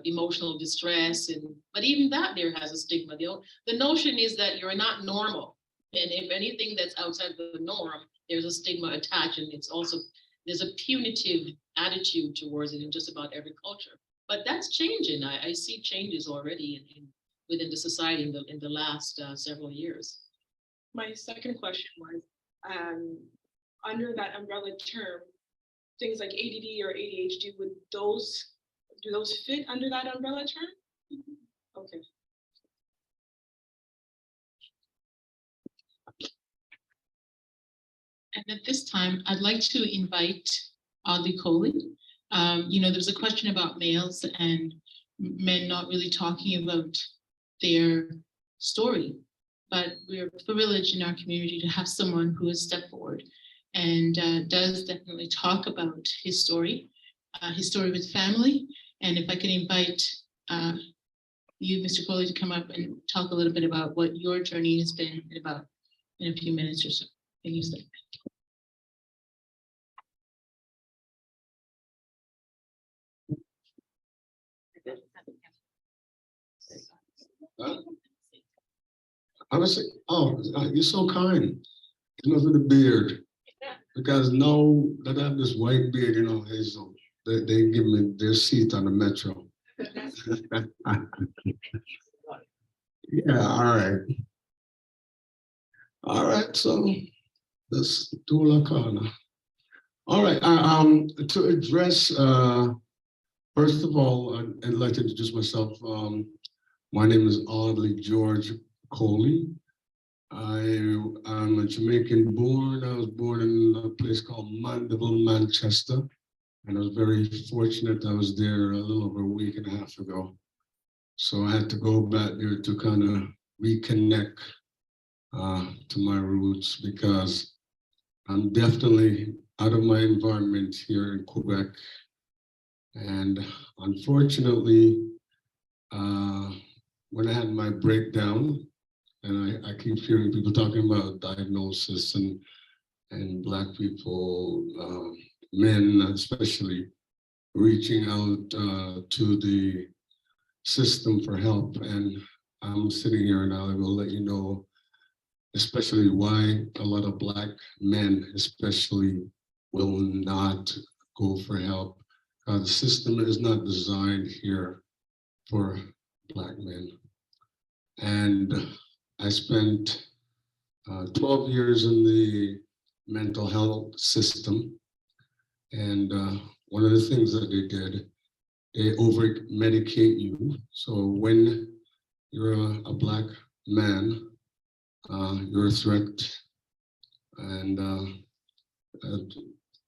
emotional distress, but even that there has a stigma. The notion is that you're not normal. And if anything that's outside the norm, there's a stigma attached. And it's also, there's a punitive attitude towards it in just about every culture. But that's changing. I see changes already within the society in the last several years. My second question was, under that umbrella term, things like ADD or ADHD, do those fit under that umbrella term? Okay. And at this time, I'd like to invite Audley Coley. There's a question about males and men not really talking about their story. But we're privileged in our community to have someone who has stepped forward and does definitely talk about his story with family. And if I can invite you, Mr. Coley, to come up and talk a little bit about what your journey has been in a few minutes or so. Can you say? I was saying, you're so kind. Because of the beard. Because now that I have this white beard, Hazel, they give me their seat on the metro. Yeah, all right. All right, so let's do La Cana. All right, to address, first of all, I'd like to introduce myself. My name is Audley George Coley. I'm a Jamaican born. I was born in a place called Mandeville, Manchester. And I was very fortunate. I was there a little over a week and a half ago. So I had to go back there to kind of reconnect to my roots, because I'm definitely out of my environment here in Quebec. And unfortunately, when I had my breakdown, and I keep hearing people talking about diagnosis and Black people, men especially, reaching out to the system for help. And I'm sitting here and I will let you know, especially why a lot of Black men especially will not go for help. The system is not designed here for Black men. And I spent 12 years in the mental health system. And one of the things that they did, they over-medicate you. So when you're a Black man, you're a threat. And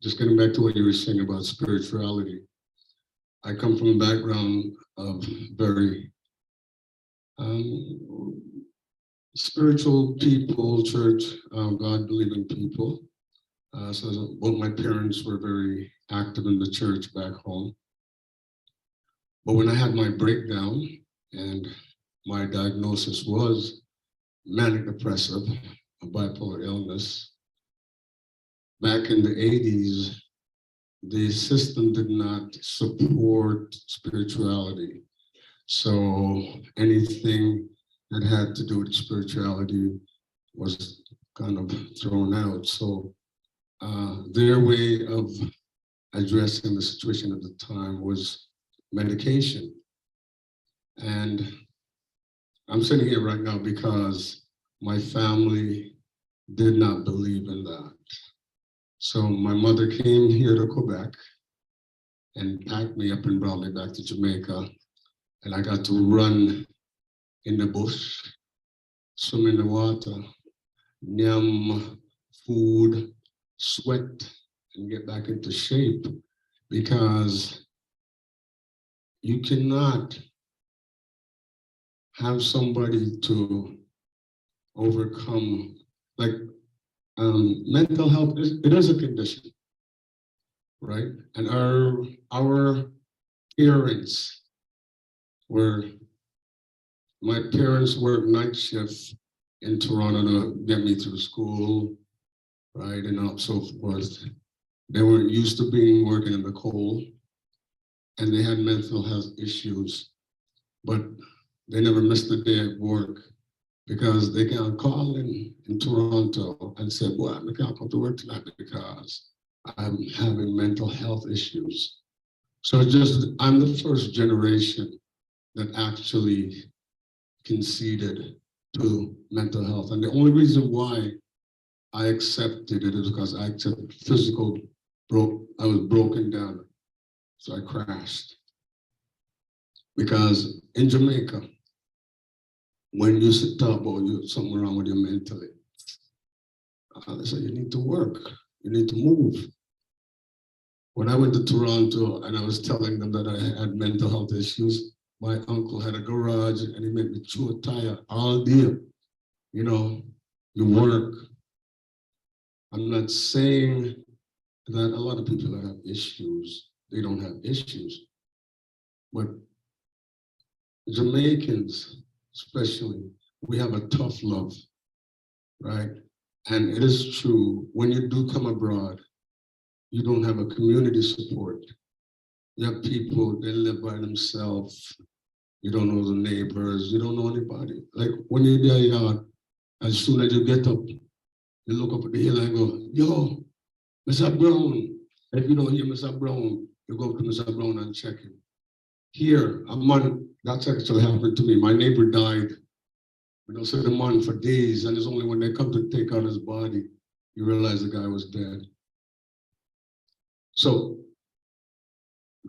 just getting back to what you were saying about spirituality, I come from a background of very spiritual people, church, God-believing people. So both my parents were very active in the church back home. But when I had my breakdown and my diagnosis was manic depressive, a bipolar illness, back in the 80s, the system did not support spirituality. So anything that had to do with spirituality was kind of thrown out. So their way of addressing the situation at the time was medication. And I'm sitting here right now because my family did not believe in that. So my mother came here to Quebec and packed me up and brought me back to Jamaica. And I got to run in the bush, swim in the water, yum food, sweat, and get back into shape, because you cannot have somebody to overcome, like mental health, it is a condition, right? And our parents were, my parents worked night shifts in Toronto to get me through school, right, and so forth. They weren't used to working in the cold, and they had mental health issues, but they never missed a day at work because they can't call in Toronto and say, well, I can't come to work tonight because I'm having mental health issues. So it's just, I'm the first generation that actually conceded to mental health. And the only reason why I accepted it is because I accepted physical, I was broken down. So I crashed. Because in Jamaica, when you talk about something wrong with you mentally, they say you need to work, you need to move. When I went to Toronto and I was telling them that I had mental health issues, my uncle had a garage and he made me chew a tire all day. You know, you work. I'm not saying that a lot of people that have issues, they don't have issues. But Jamaicans, especially, we have a tough love, right? And it is true, when you do come abroad, you don't have a community support. You have people, they live by themselves. You don't know the neighbors, you don't know anybody. Like when you're there, as soon as you get up, you look up at the hill and go, yo, Mr. Brown. If you don't hear Mr. Brown, you go up to Mr. Brown and check him. Here, a man, that's actually happened to me. My neighbor died. We don't see the man for days, and it's only when they come to take out his body, you realize the guy was dead. So,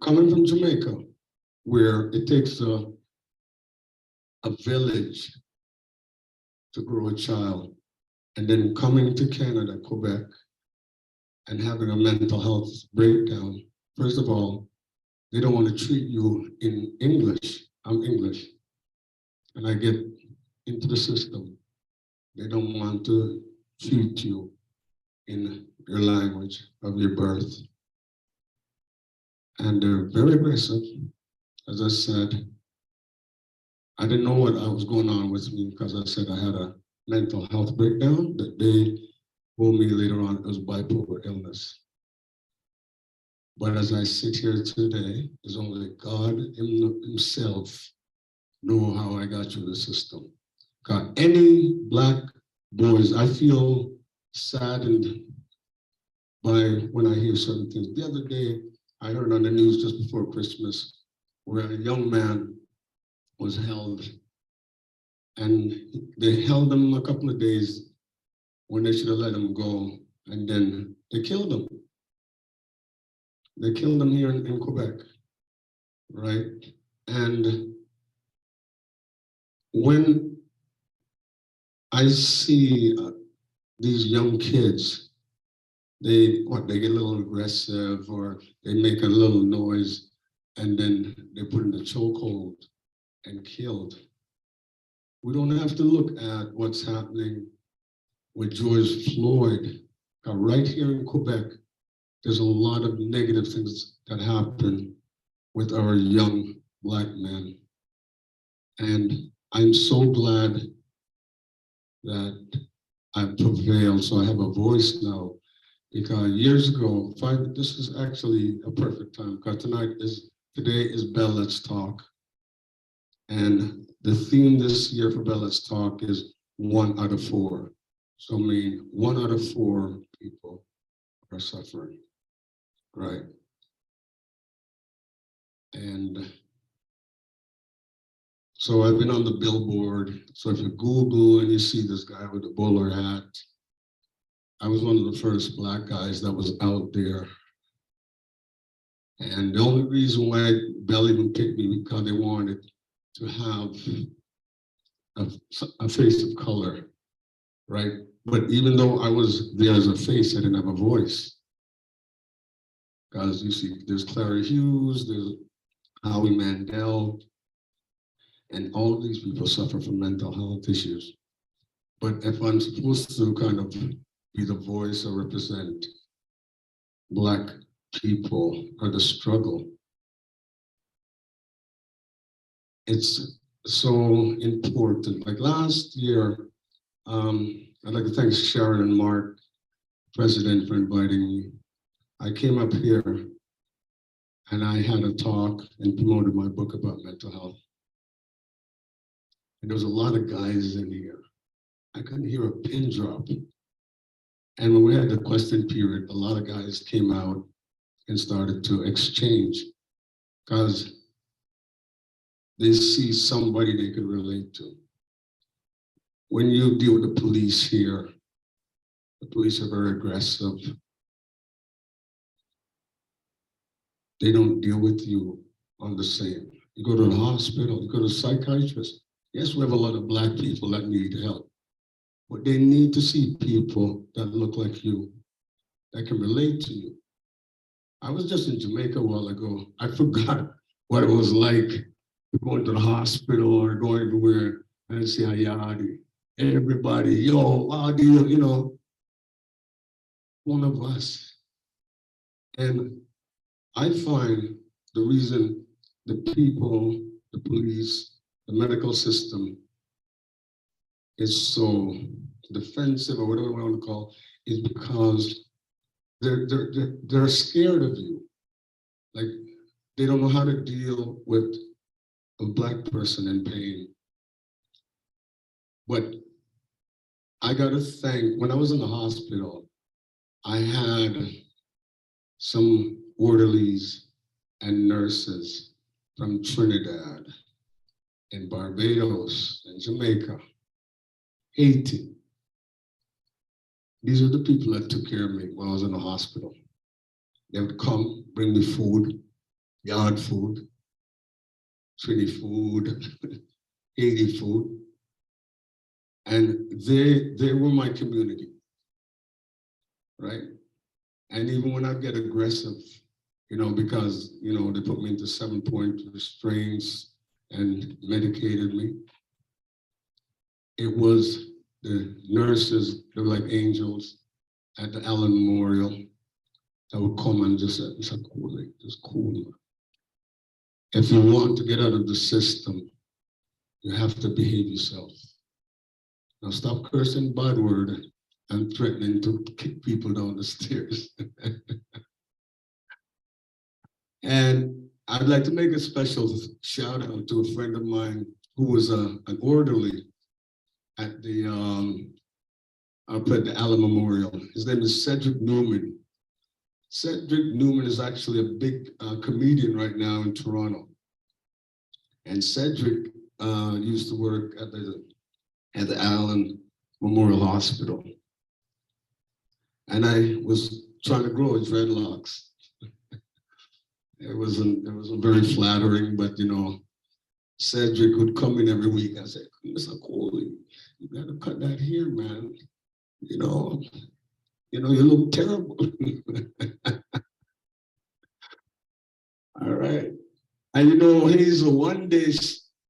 coming from Jamaica, where it takes a village to grow a child, and then coming to Canada, Quebec, and having a mental health breakdown, first of all, they don't want to treat you in English. I'm English. And I get into the system. They don't want to treat you in your language of your birth. And they're very aggressive. As I said, I didn't know what was going on with me because I said I had a mental health breakdown that they told me later on it was bipolar illness. But as I sit here today, it's only God himself know how I got through the system. God, any Black boys, I feel saddened by when I hear certain things. The other day, I heard on the news just before Christmas, where a young man was held, and they held him a couple of days when they should have let him go, and then they killed him. They killed him here in Quebec, right? And when I see these young kids, they get a little aggressive or they make a little noise and then they put in a chokehold and killed. We don't have to look at what's happening with George Floyd. Right here in Quebec, there's a lot of negative things that happen with our young Black men. And I'm so glad that I prevailed, so I have a voice now. Because years ago, this is actually a perfect time, because today is Bell Let's Talk. And the theme this year for Bell Let's Talk is 1 out of 4. So I mean, 1 out of 4 people are suffering, right? And so I've been on the billboard. So if you Google and you see this guy with a bowler hat, I was one of the first Black guys that was out there. And the only reason why Bell even picked me because they wanted to have a face of color, right? But even though I was there as a face, I didn't have a voice. Because you see, there's Clara Hughes, there's Howie Mandel, and all of these people suffer from mental health issues. But if I'm supposed to kind of be the voice or represent Black people or the struggle, it's so important. Like last year, I'd like to thank Sharon and Mark, President, for inviting me. I came up here and I had a talk and promoted my book about mental health. And there was a lot of guys in here. I couldn't hear a pin drop. And when we had the question period, a lot of guys came out and started to exchange because they see somebody they could relate to. When you deal with the police here, the police are very aggressive. They don't deal with you on the same. You go to the hospital, you go to a psychiatrist. Yes, we have a lot of Black people that need help, but they need to see people that look like you, that can relate to you. I was just in Jamaica a while ago. I forgot what it was like going to the hospital or going everywhere and see Hayati. Everybody, yo, Adi, you know, one of us. And I find the reason the people, the police, the medical system is so defensive or whatever we want to call it, is because they're scared of you. Like they don't know how to deal with a Black person in pain. But I gotta thank, when I was in the hospital, I had some orderlies and nurses from Trinidad and Barbados and Jamaica, Haiti. These are the people that took care of me when I was in the hospital. They would come, bring me food, yard food, Trini food, Haiti food. And they were my community, right? And even when I get aggressive, you know, because, you know, they put me into 7-point restraints and medicated me, it was the nurses, they were like angels at the Allen Memorial that would come and just say, it's cool. If you want to get out of the system, you have to behave yourself. Now stop cursing bad word and threatening to kick people down the stairs. And I'd like to make a special shout out to a friend of mine who was an orderly at the up at the Allen Memorial. His name is Cedric Newman. Cedric Newman is actually a big comedian right now in Toronto. And Cedric used to work at the Allen Memorial Hospital. And I was trying to grow his dreadlocks. It wasn't very flattering, but you know, Cedric would come in every week and say, Mr. Coley, you gotta cut that hair, man. You know, you look terrible. All right. And you know, Hazel, one day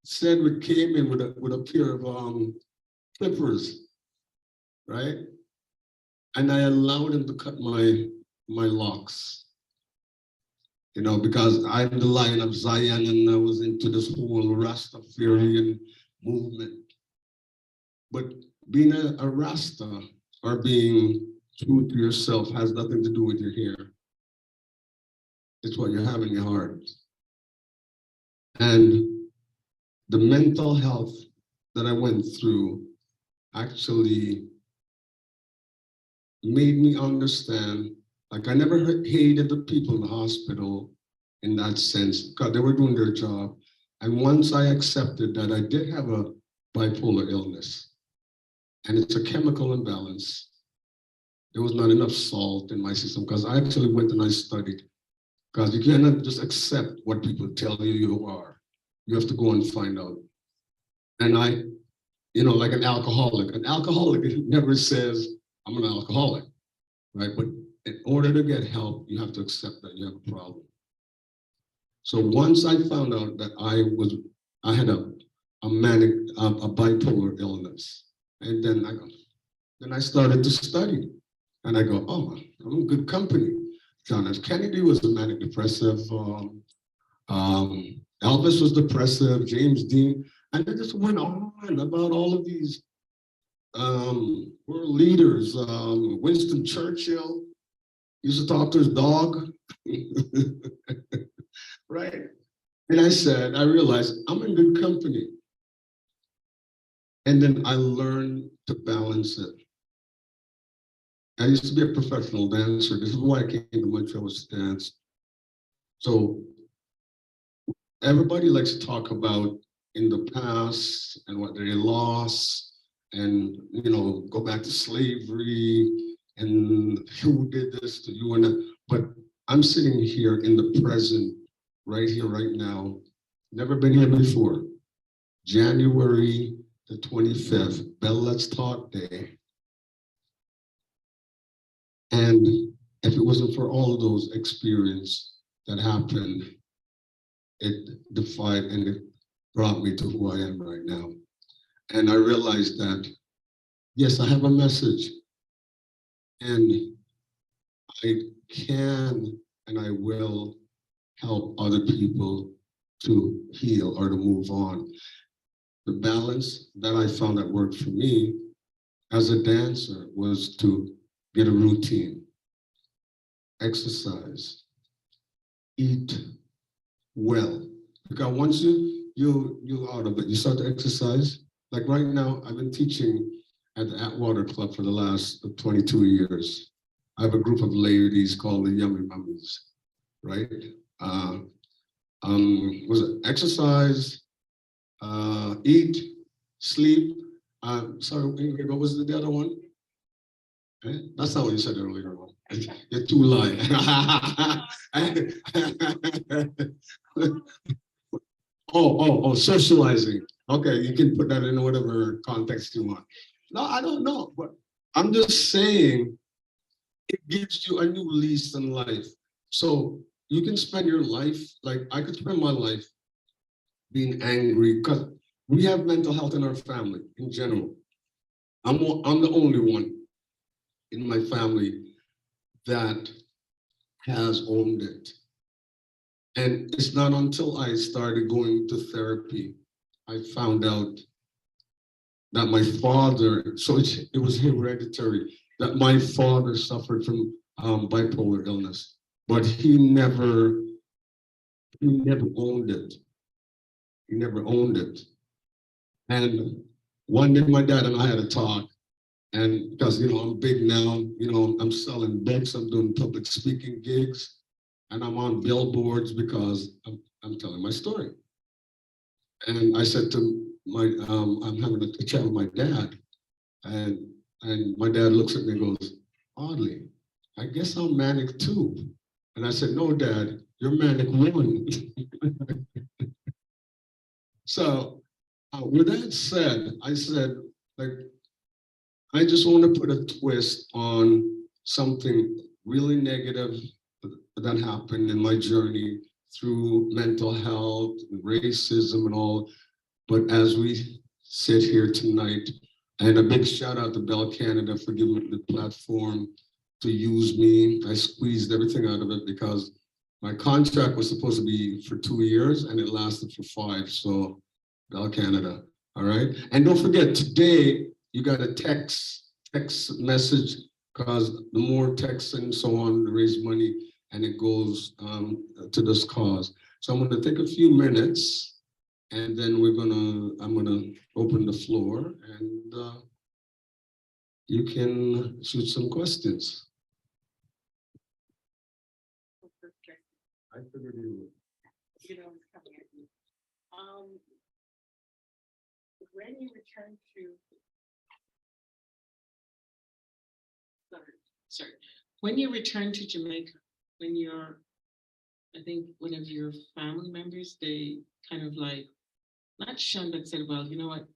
Cedric came in with a pair of clippers, right? And I allowed him to cut my locks. You know, because I'm the Lion of Zion and I was into this whole Rastafarian movement. But being a Rasta or being true to yourself has nothing to do with your hair. It's what you have in your heart. And the mental health that I went through actually made me understand, like I never hated the people in the hospital in that sense, because they were doing their job. And once I accepted that I did have a bipolar illness, and it's a chemical imbalance, there was not enough salt in my system, because I actually went and I studied, because you cannot just accept what people tell you you are. You have to go and find out. And I, like an alcoholic never says, I'm an alcoholic, right? But in order to get help, you have to accept that you have a problem. So once I found out that I had a bipolar illness, and then I started to study, and I go, oh, I'm in good company. John F. Kennedy was a manic depressive. Elvis was depressive. James Dean, and it just went on about all of these world leaders. Winston Churchill used to talk to his dog. Right. And I realized I'm in good company. And then I learned to balance it. I used to be a professional dancer. This is why I came to Montreal to dance. So everybody likes to talk about in the past and what they lost and, go back to slavery and who did this to you and that. But I'm sitting here in the present, right here, right now. Never been here before. January the 25th, Bell Let's Talk Day. And if it wasn't for all of those experiences that happened, it defied and it brought me to who I am right now. And I realized that, yes, I have a message. And I can and I will help other people to heal or to move on. The balance that I found that worked for me as a dancer was to get a routine, exercise, eat well. Because once you're out of it, you start to exercise. Like right now, I've been teaching at the Atwater Club for the last 22 years. I have a group of ladies called the Yummy Mummies, right? Was it exercise, eat, sleep? Sorry, Ingrid, what was the other one? That's not what you said earlier on. You're too lying. Socializing. Okay, you can put that in whatever context you want. No, I don't know, but I'm just saying it gives you a new lease on life. So you can spend your life, like I could spend my life being angry, because we have mental health in our family in general. I'm the only one in my family that has owned it. And it's not until I started going to therapy, I found out that my father, so it was hereditary, that my father suffered from bipolar illness, but he never owned it. He never owned it. And one day my dad and I had a talk, and because, I'm big now, I'm selling books, I'm doing public speaking gigs, and I'm on billboards because I'm telling my story. And I said to I'm having a chat with my dad, and my dad looks at me and goes, Audley, I guess I'm manic too. And I said, no, Dad, you're manic one. So with that said, I said, I just want to put a twist on something really negative that happened in my journey through mental health, racism and all. But as we sit here tonight, and a big shout out to Bell Canada for giving me the platform to use me. I squeezed everything out of it because my contract was supposed to be for 2 years and it lasted for 5. So Bell Canada, all right? And don't forget, today you got a text message, because the more texts and so on raise money and it goes to this cause. So I'm gonna take a few minutes and then I'm gonna open the floor and you can shoot some questions. I figured you would. You know, it's coming at you. When you return to. Sorry, when you return to Jamaica, when you're, I think one of your family members, they kind of like, not shunned, but said, well, you know what?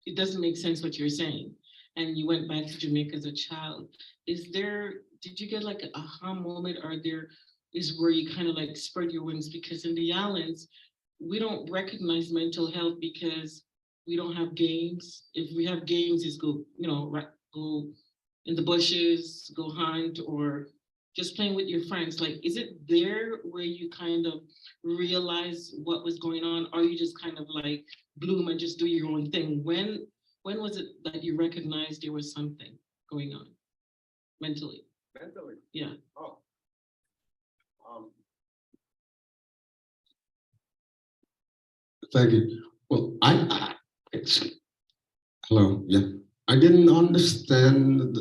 It doesn't make sense what you're saying. And you went back to Jamaica as a child. Did you get like an aha moment, or there is where you kind of like spread your wings? Because in the islands, we don't recognize mental health because we don't have games. If we have games, it's go, go in the bushes, go hunt, or just playing with your friends. Like, is it there where you kind of realize what was going on, or you just kind of like bloom and just do your own thing? When was it that you recognized there was something going on mentally? Mentally, Yeah. oh. Thank you. Well, hello, yeah. I didn't understand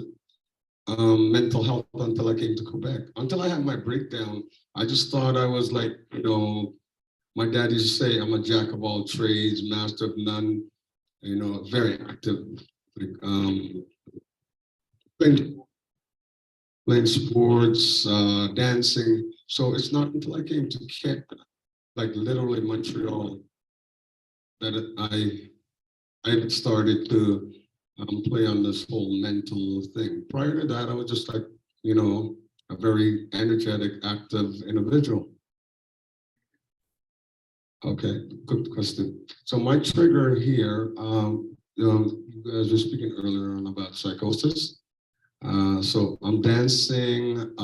mental health until I came to Quebec. Until I had my breakdown, I just thought I was like, my dad used to say, I'm a jack of all trades, master of none, very active, like, playing sports, dancing. So it's not until I came to Quebec, like literally Montreal, that I started to play on this whole mental thing. Prior to that, I was just like, a very energetic, active individual. Okay, good question. So my trigger here, you guys were speaking earlier on about psychosis. So I'm dancing.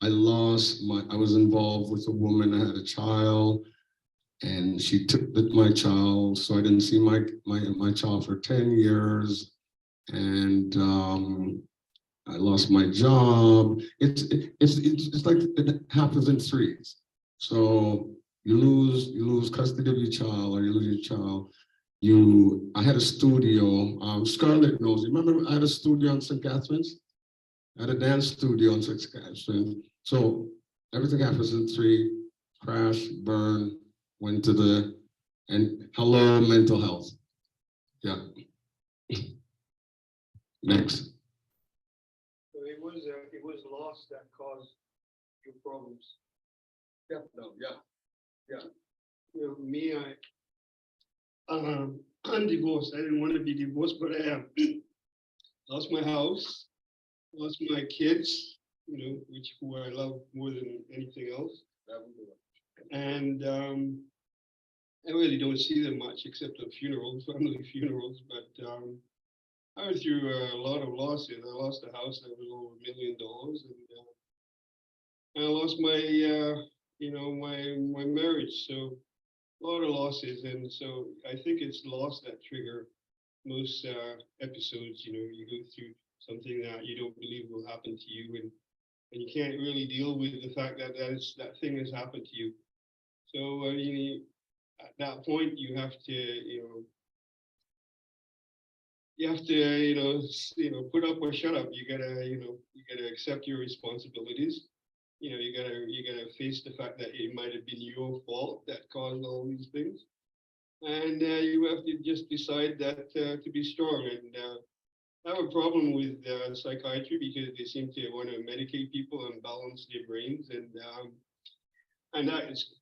I was involved with a woman. I had a child, and she took my child, so I didn't see my child for 10 years, and I lost my job. It's like it happens in threes. So you lose custody of your child, or you lose your child. I had a studio. Scarlett knows. You remember I had a studio on St. Catharines? I had a dance studio on St. Catharines. So everything happens in three: crash, burn, went to and hello, mental health. Yeah. Next. So it was loss that caused your problems. Yeah, no, yeah. Me, I'm divorced. I didn't want to be divorced, but I am. Lost my house, lost my kids, who I love more than anything else. And I really don't see them much except at funerals, family funerals. But I went through a lot of losses. I lost a house that was over $1 million, and I lost my marriage. So a lot of losses, and so I think it's loss that trigger most episodes. You go through something that you don't believe will happen to you, and you can't really deal with the fact that that thing has happened to you. So at that point, you have to put up or shut up. You gotta accept your responsibilities. You gotta face the fact that it might have been your fault that caused all these things, and you have to just decide that to be strong. And I have a problem with psychiatry because they seem to want to medicate people and balance their brains, and that is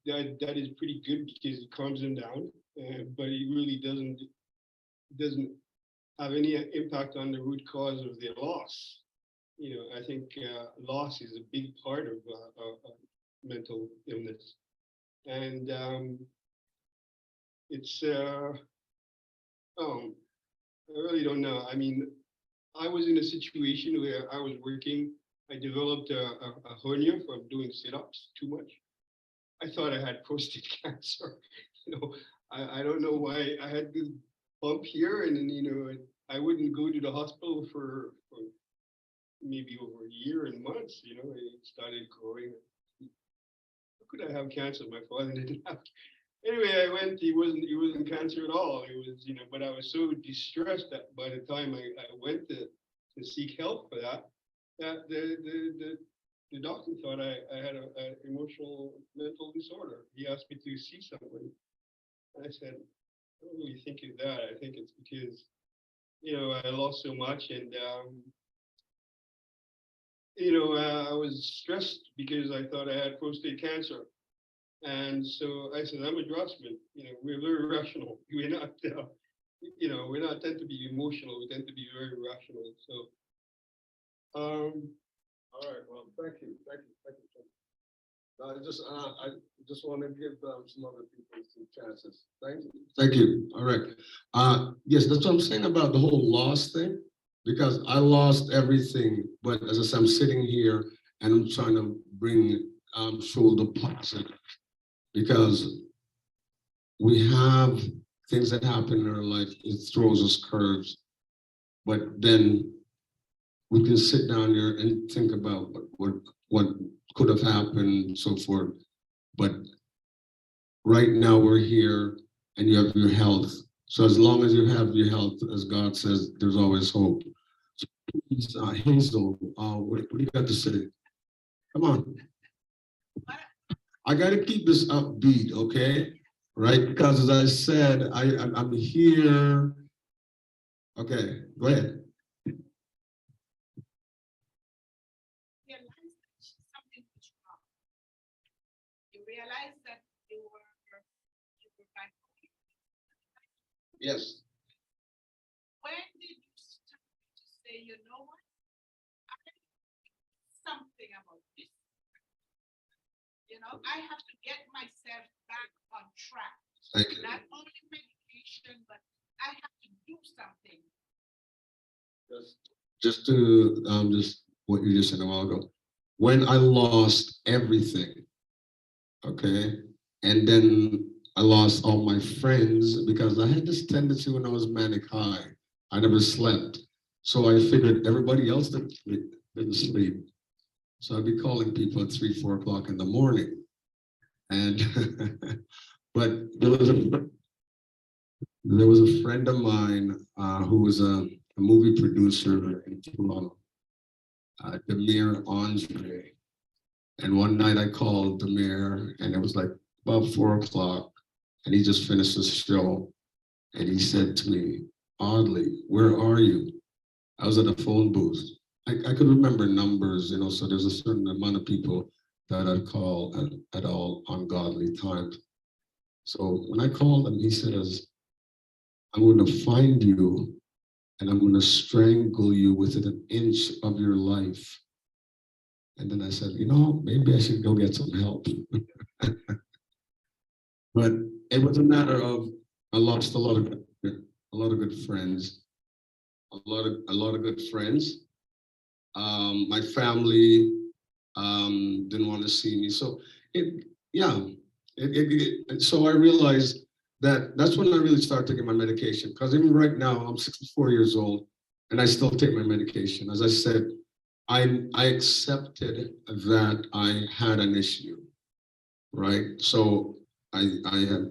pretty good because it calms them down, but it really doesn't have any impact on the root cause of their loss. I think loss is a big part of mental illness, and it's I really don't know. I mean, I was in a situation where I was working. I developed a hernia from doing sit-ups too much. I thought I had prostate cancer. I don't know why I had this bump here, and then I wouldn't go to the hospital for maybe over a year and months. It started growing. How could I have cancer? My father didn't have anyway, I went, he wasn't cancer at all. It was, but I was so distressed that by the time I went to seek help for that, that the doctor thought I had an emotional mental disorder. He asked me to see someone. And I said, I don't really think it's that. I think it's because, I lost so much and, I was stressed because I thought I had prostate cancer. And so I said, I'm a draftsman. We're very rational. We're not, we're not tend to be emotional. We tend to be very rational. So, all right. Well, thank you. I just want to give some other people some chances. Thank you. Thank you. All right. Yes, that's what I'm saying about the whole loss thing, because I lost everything. But as I said, I'm sitting here and I'm trying to bring shoulder positive, because we have things that happen in our life. It throws us curves, but then we can sit down here and think about what could have happened and so forth. But right now we're here and you have your health. So as long as you have your health, as God says, there's always hope. So please, Hazel, what do you got to say? Come on. I got to keep this upbeat, okay? Right? Because as I said, I'm here. Okay, go ahead. Realize that you were bipolar. Yes. When did you start to say, you know what? I need something about this. I have to get myself back on track. Thank you. Not only medication, but I have to do something. Just to just what you just said a while ago. When I lost everything, okay, and then I lost all my friends because I had this tendency when I was manic high. I never slept. So I figured everybody else didn't sleep. So I'd be calling people at 3, 4 o'clock in the morning. And but there was a friend of mine who was a movie producer in Toronto, Demir Andre. And one night I called Demir and it was like about 4 o'clock and he just finished his show. And he said to me, Audley, where are you? I was at a phone booth. I could remember numbers, so there's a certain amount of people that I'd call at all ungodly times. So when I called him, he says, I'm going to find you and I'm going to strangle you within an inch of your life. And then I said, maybe I should go get some help. But it was a matter of, I lost a lot of good friends, a lot of good friends. My family didn't want to see me. So so I realized that's when I really started taking my medication. Because even right now, I'm 64 years old and I still take my medication. As I said, I accepted that I had an issue, right? So I have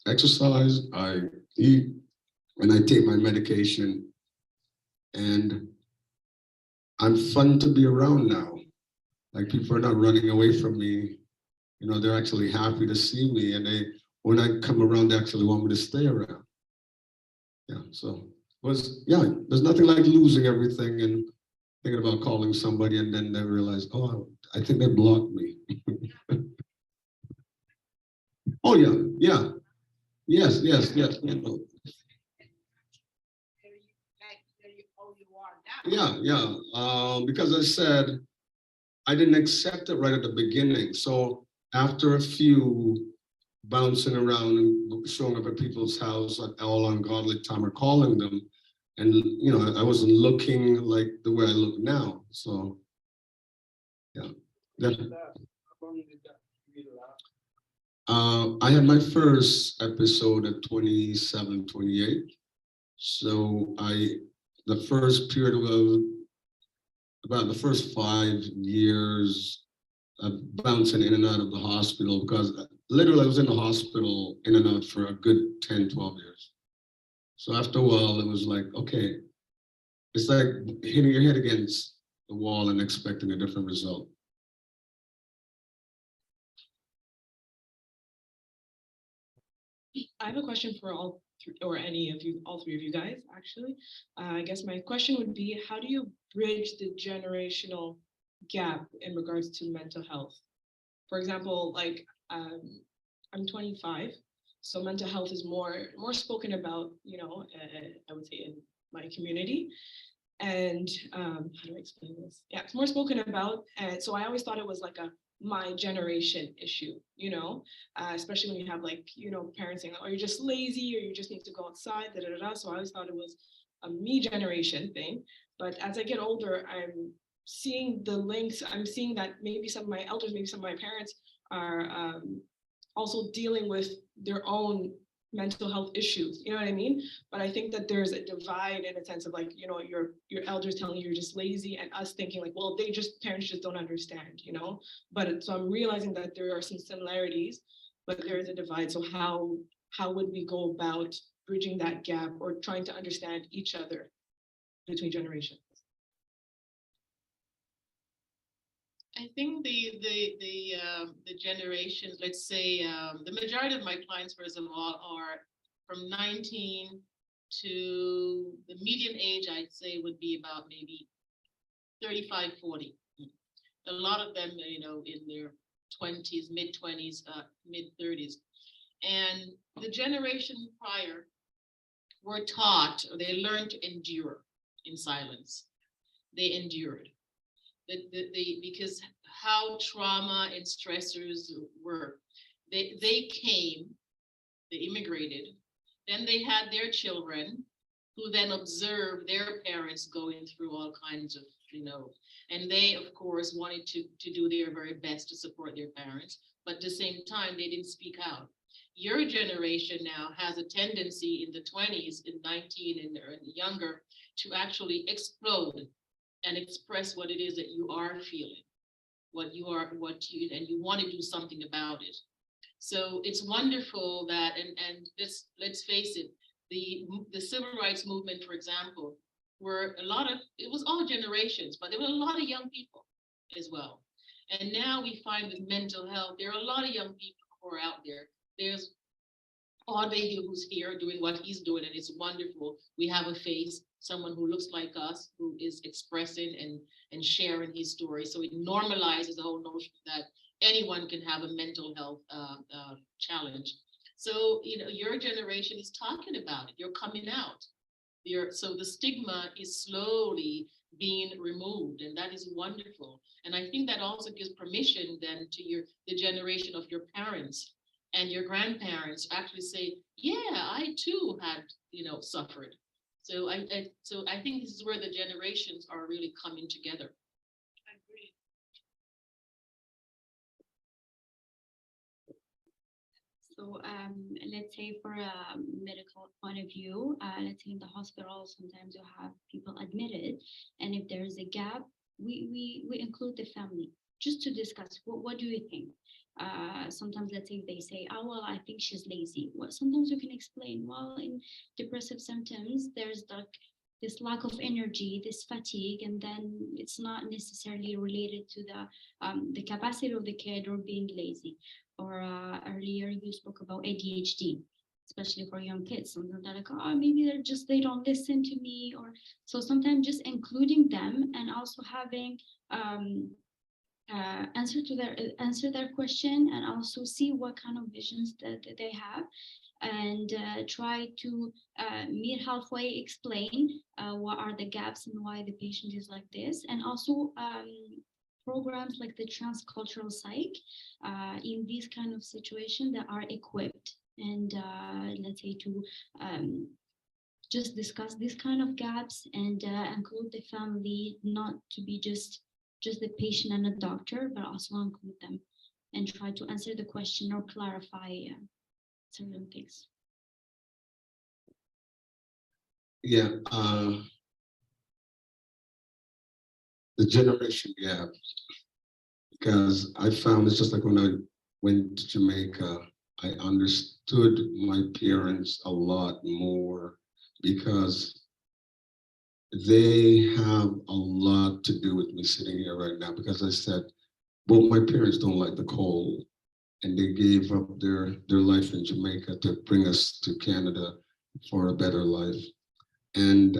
exercise, I eat, and I take my medication. And I'm fun to be around now. Like people are not running away from me. They're actually happy to see me. And when I come around, they actually want me to stay around. Yeah, so there's nothing like losing everything and thinking about calling somebody and then they realize, oh, I think they blocked me. Oh yeah. Yes. Yeah. Because I said, I didn't accept it right at the beginning. So after a few bouncing around and showing up at people's house at all ungodly time or calling them, and I wasn't looking like the way I look now. So yeah. I had my first episode at 27, 28. So the first period of about the first 5 years of bouncing in and out of the hospital because literally I was in the hospital in and out for a good 10, 12 years. So after a while, it was like, okay, it's like hitting your head against the wall and expecting a different result. I have a question for all three, or any of you, all three of you guys, actually. I guess my question would be, how do you bridge the generational gap in regards to mental health? For example, like I'm 25, so mental health is more spoken about, you know, I would say in my community. And how do I explain this? Yeah, it's more spoken about. And so I always thought it was like a my generation issue, you know, especially when you have like, you know, parents saying, oh, you're just lazy or you just need to go outside, da, da, da. So I always thought it was a me generation thing. But as I get older, I'm seeing the links. I'm seeing that maybe some of my elders, maybe some of my parents are also dealing with their own mental health issues, you know what I mean? But I think that there's a divide in a sense of like, you know, your elders telling you you're just lazy and us thinking like, well, parents just don't understand, you know? But so I'm realizing that there are some similarities, but there is a divide. So how would we go about bridging that gap or trying to understand each other between generations? I think the generations, let's say, the majority of my clients, first of all, are from 19 to the median age, I'd say would be about maybe 35, 40. A lot of them, you know, in their 20s, mid-20s, mid-30s. And the generation prior were taught, or they learned to endure in silence. They endured. Because how trauma and stressors were, they came, they immigrated, then they had their children who then observed their parents going through all kinds of, you know, and they of course wanted to do their very best to support their parents, but at the same time they didn't speak out. Your generation now has a tendency in the 20s, in 19 and younger, to actually explode and express what it is that you are feeling, and you want to do something about it. So it's wonderful that, and let's face it, the civil rights movement, for example, it was all generations, but there were a lot of young people as well. And now we find with mental health, there are a lot of young people who are out there. There's Audley, who's here doing what he's doing, and it's wonderful. We have a face, someone who looks like us, who is expressing and sharing his story. So it normalizes the whole notion that anyone can have a mental health challenge. So, you know, your generation is talking about it. You're coming out. So the stigma is slowly being removed, and that is wonderful. And I think that also gives permission then to the generation of your parents and your grandparents actually say, yeah, I too had, you know, suffered. So I think this is where the generations are really coming together. I agree. So let's say for a medical point of view, let's say in the hospital, sometimes you have people admitted, and if there is a gap, we include the family just to discuss what do you think. Sometimes let's say they say, oh, well, I think she's lazy. Well, sometimes you can explain, well, in depressive symptoms, there's like this lack of energy, this fatigue, and then it's not necessarily related to the capacity of the kid or being lazy. Or earlier you spoke about ADHD, especially for young kids. Sometimes they're like, oh, maybe they don't listen to me. Or so sometimes just including them and also having answer their question and also see what kind of visions that they have, and try to meet halfway, explain what are the gaps and why the patient is like this, and also programs like the transcultural psych in these kind of situations that are equipped and let's say to just discuss these kind of gaps and include the family, not to be just the patient and the doctor, but also include them and try to answer the question or clarify certain things. Yeah, the generation gap, because I found it's just like when I went to Jamaica, I understood my parents a lot more because they have a lot to do with me sitting here right now. Because I said, both my parents don't like the cold, and they gave up their life in Jamaica to bring us to Canada for a better life. And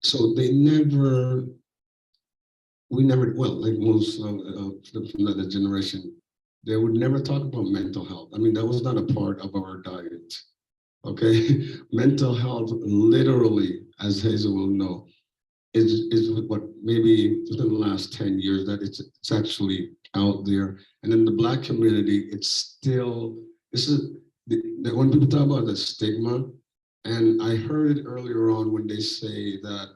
so they never, we never, well, like most from the generation, they would never talk about mental health. I mean, that was not a part of our diet. Okay, mental health literally, as Hazel will know, is what maybe within the last 10 years that it's actually out there. And in the Black community, it's still, this is, when people talk about the stigma, and I heard it earlier on when they say that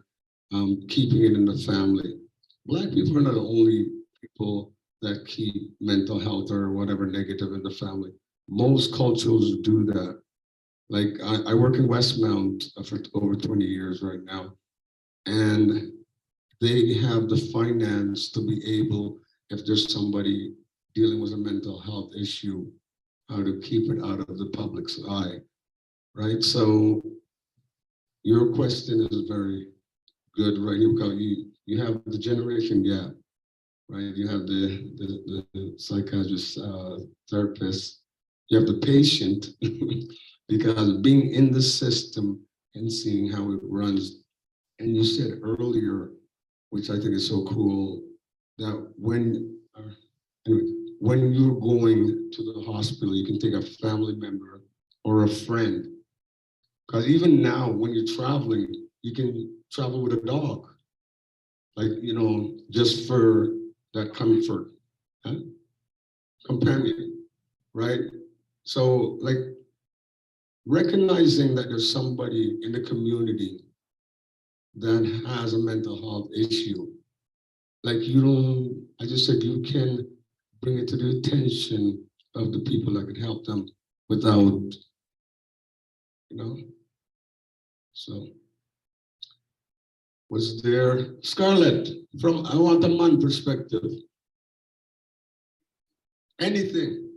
keeping it in the family. Black people are not the only people that keep mental health or whatever negative in the family. Most cultures do that. Like I work in Westmount for over 20 years right now, and they have the finance to be able, if there's somebody dealing with a mental health issue, how to keep it out of the public's eye, right? So your question is very good, right? You have the generation gap, right? You have the psychiatrist, therapist, you have the patient, because being in the system and seeing how it runs. And you said earlier, which I think is so cool, that when you're going to the hospital, you can take a family member or a friend. Because even now, when you're traveling, you can travel with a dog, like, just for that comfort, huh? Companion, right? So, like, recognizing that there's somebody in the community that has a mental health issue, like I just said, you can bring it to the attention of the people that could help them without, so. Was there, Scarlett, from I Want a Man perspective? Anything?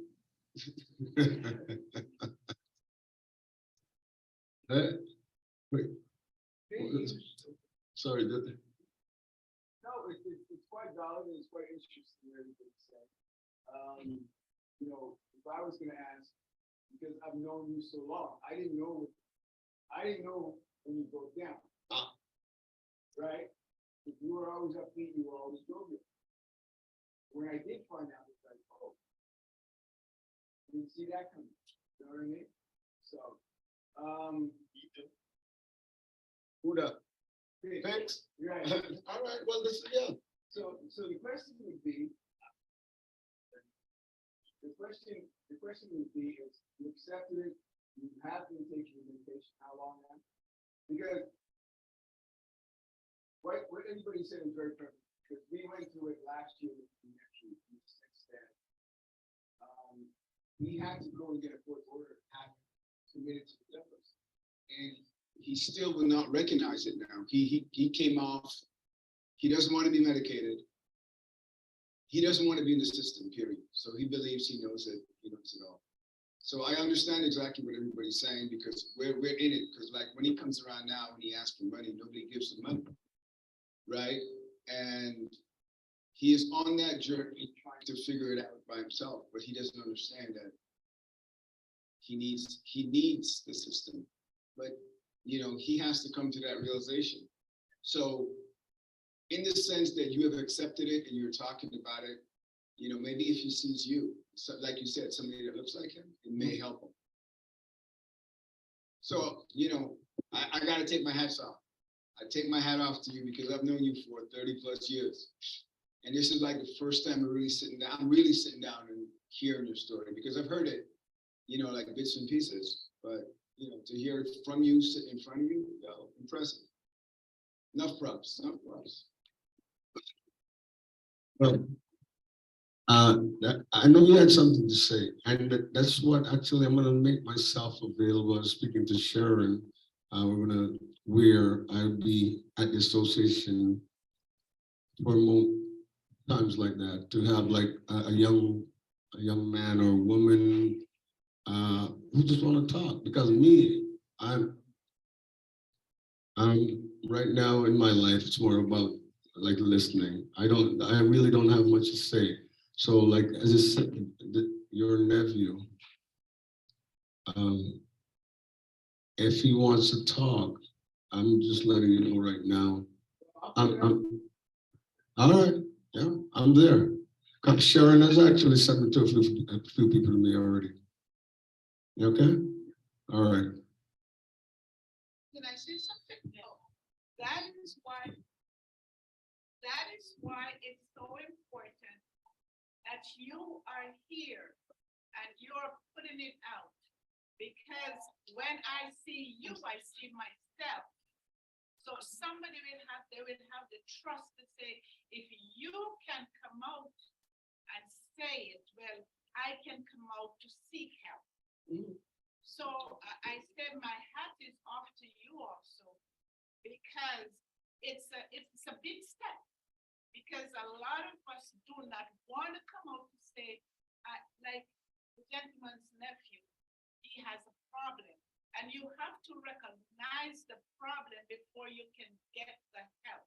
Wait. Sorry. No, it's quite valid and it's quite interesting everything you said. If I was gonna ask, because I've known you so long, I didn't know when you broke down. Right? If you were always upbeat, you were always jovial. When I did find out, it's like, oh, I didn't see that coming. You know what I mean? So, Who the? thanks. Right. All right, well, listen, yeah. So the question would be, is you accepted it, you have been taking the medication, how long now? Because what everybody said is very perfect, because we went through it last year with the nephew, that we had to go and get a court order having committed to the levels. And he still will not recognize it now. He came off, he doesn't want to be medicated. He doesn't want to be in the system, period. So he believes he knows it all. So I understand exactly what everybody's saying, because we're in it, because like when he comes around now, when he asks for money, nobody gives him money. Right? And he is on that journey trying to figure it out by himself, but he doesn't understand that he needs the system. But he has to come to that realization. So in the sense that you have accepted it and you're talking about it, maybe if he sees you, so like you said, somebody that looks like him, it may help him. So, I gotta take my hats off. I take my hat off to you because I've known you for 30 plus years. And this is like the first time I'm really sitting down and hearing your story, because I've heard it, like bits and pieces, but to hear it from you, sitting in front of you, impressive. Enough props. Well, I know you had something to say, and that's what actually I'm going to make myself available. I was speaking to Sharon. Where I'll be at the association for times like that, to have like a young man or woman who just want to talk. Because me, I'm right now in my life, it's more about like listening. I really don't have much to say. So like as I said, your nephew, if he wants to talk, I'm just letting you know right now. I'm all right. Yeah, I'm there. Sharon has actually sent me to a few people to me already. You okay? All right. Can I say something? No. That is why it's so important that you are here and you're putting it out. Because when I see you, I see myself. So somebody they will have the trust to say, if you can come out and say it, well, I can come out to seek help. So I said my hat is off to you also, because it's a big step. Because a lot of us do not want to come out to say, like the gentleman's nephew, he has a problem. And you have to recognize the problem before you can get the help.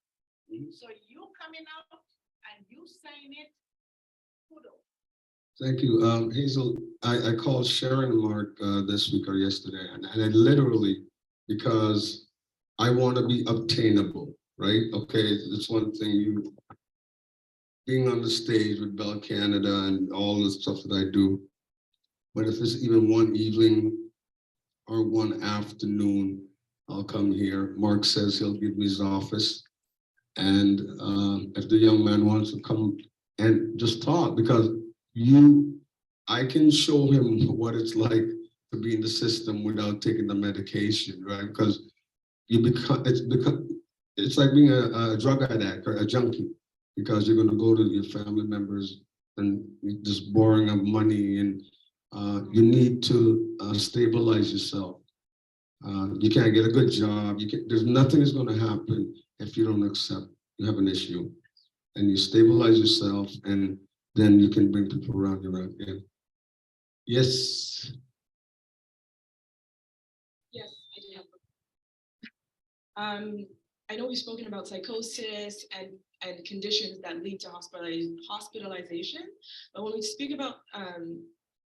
So you coming out and you saying it, kudos. Thank you. Hazel, I called Sharon and Mark this week or yesterday, and I literally, because I want to be obtainable, right? Okay, that's one thing, being on the stage with Bell Canada and all the stuff that I do. But if it's even one evening or one afternoon, I'll come here. Mark says he'll give me his office. And if the young man wants to come and just talk, because I can show him what it's like to be in the system without taking the medication, right? Because it's like being a drug addict or a junkie, because you're going to go to your family members and just borrowing up money, and you need to stabilize yourself. You can't get a good job. There's nothing is going to happen if you don't accept you have an issue, and you stabilize yourself, and then you can bring people around you right again. Yes. Yes, I do have. I know we've spoken about psychosis and conditions that lead to hospitalization, but when we speak about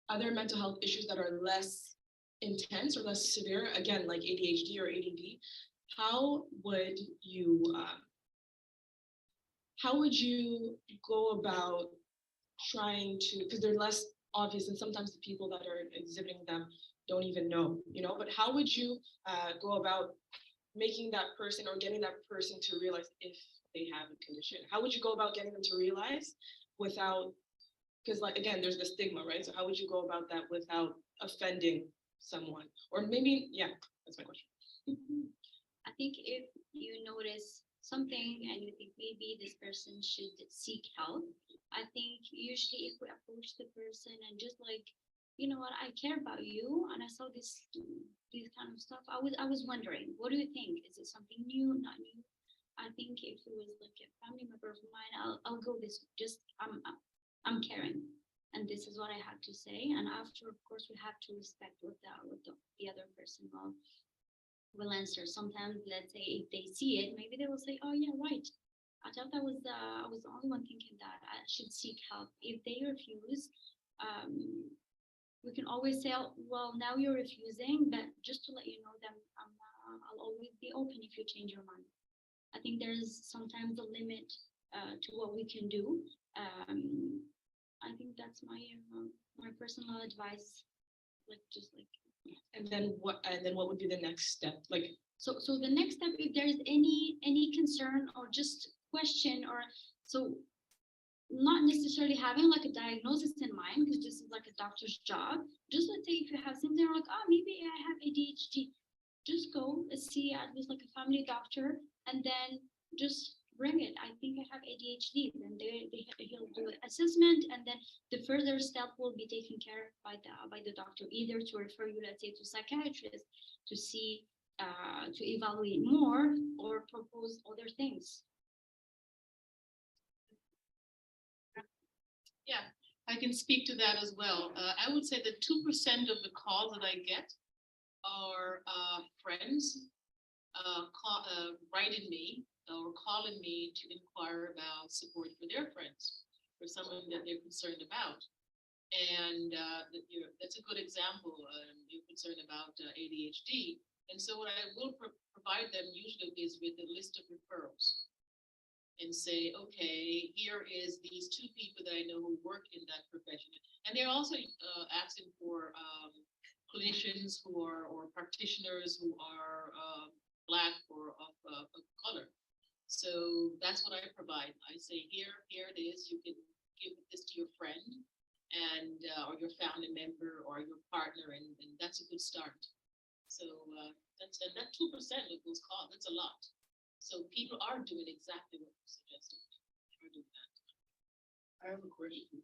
other mental health issues that are less intense or less severe, again, like ADHD or ADD, how would you go about trying to, because they're less obvious, and sometimes the people that are exhibiting them don't even know, but how would you go about making that person or getting that person to realize if they have a condition? How would you go about getting them to realize without, because like, again, there's the stigma, right? So how would you go about that without offending someone? Or maybe, yeah, that's my question. I think if you notice something and you think maybe this person should seek help, I think usually if we approach the person and just like, you know what, I care about you and I saw these kind of stuff. I was wondering, what do you think? Is it something new, not new? I think if it was like a family member of mine, I'll go this, just I'm caring. And this is what I have to say. And after, of course, we have to respect what the other person will answer. Sometimes, let's say if they see it, maybe they will say, oh yeah, right. I thought I was the only one thinking that I should seek help. If they refuse, we can always say, well, now you're refusing, but just to let you know that I'll always be open if you change your mind. I think there's sometimes a limit to what we can do. I think that's my personal advice. Like just like. And then what would be the next step? Like so the next step, if there is any concern or just question, or so not necessarily having like a diagnosis in mind, because this is like a doctor's job. Just let's say if you have something like, oh, maybe I have ADHD, just go see at least like a family doctor, and then just bring it. I think I have ADHD. Then he'll do an assessment, and then the further step will be taken care of by the doctor, either to refer you, let's say, to psychiatrist to see to evaluate more or propose other things. can speak to that as well. I would say that 2% of the calls that I get are friends writing me or calling me to inquire about support for their friends, for someone that they're concerned about. And that's a good example. You're concerned about ADHD. And so what I will provide them usually is with a list of referrals and say, okay, here is these 2 people that I know who work in that profession. And they're also asking for clinicians who are, or practitioners who are Black or of color. So that's what I provide. I say, here it is. You can give this to your friend and or your family member or your partner, and that's a good start. So that's that 2% of those calls. That's a lot. So people are doing exactly what you suggested. They're doing that. I have a question.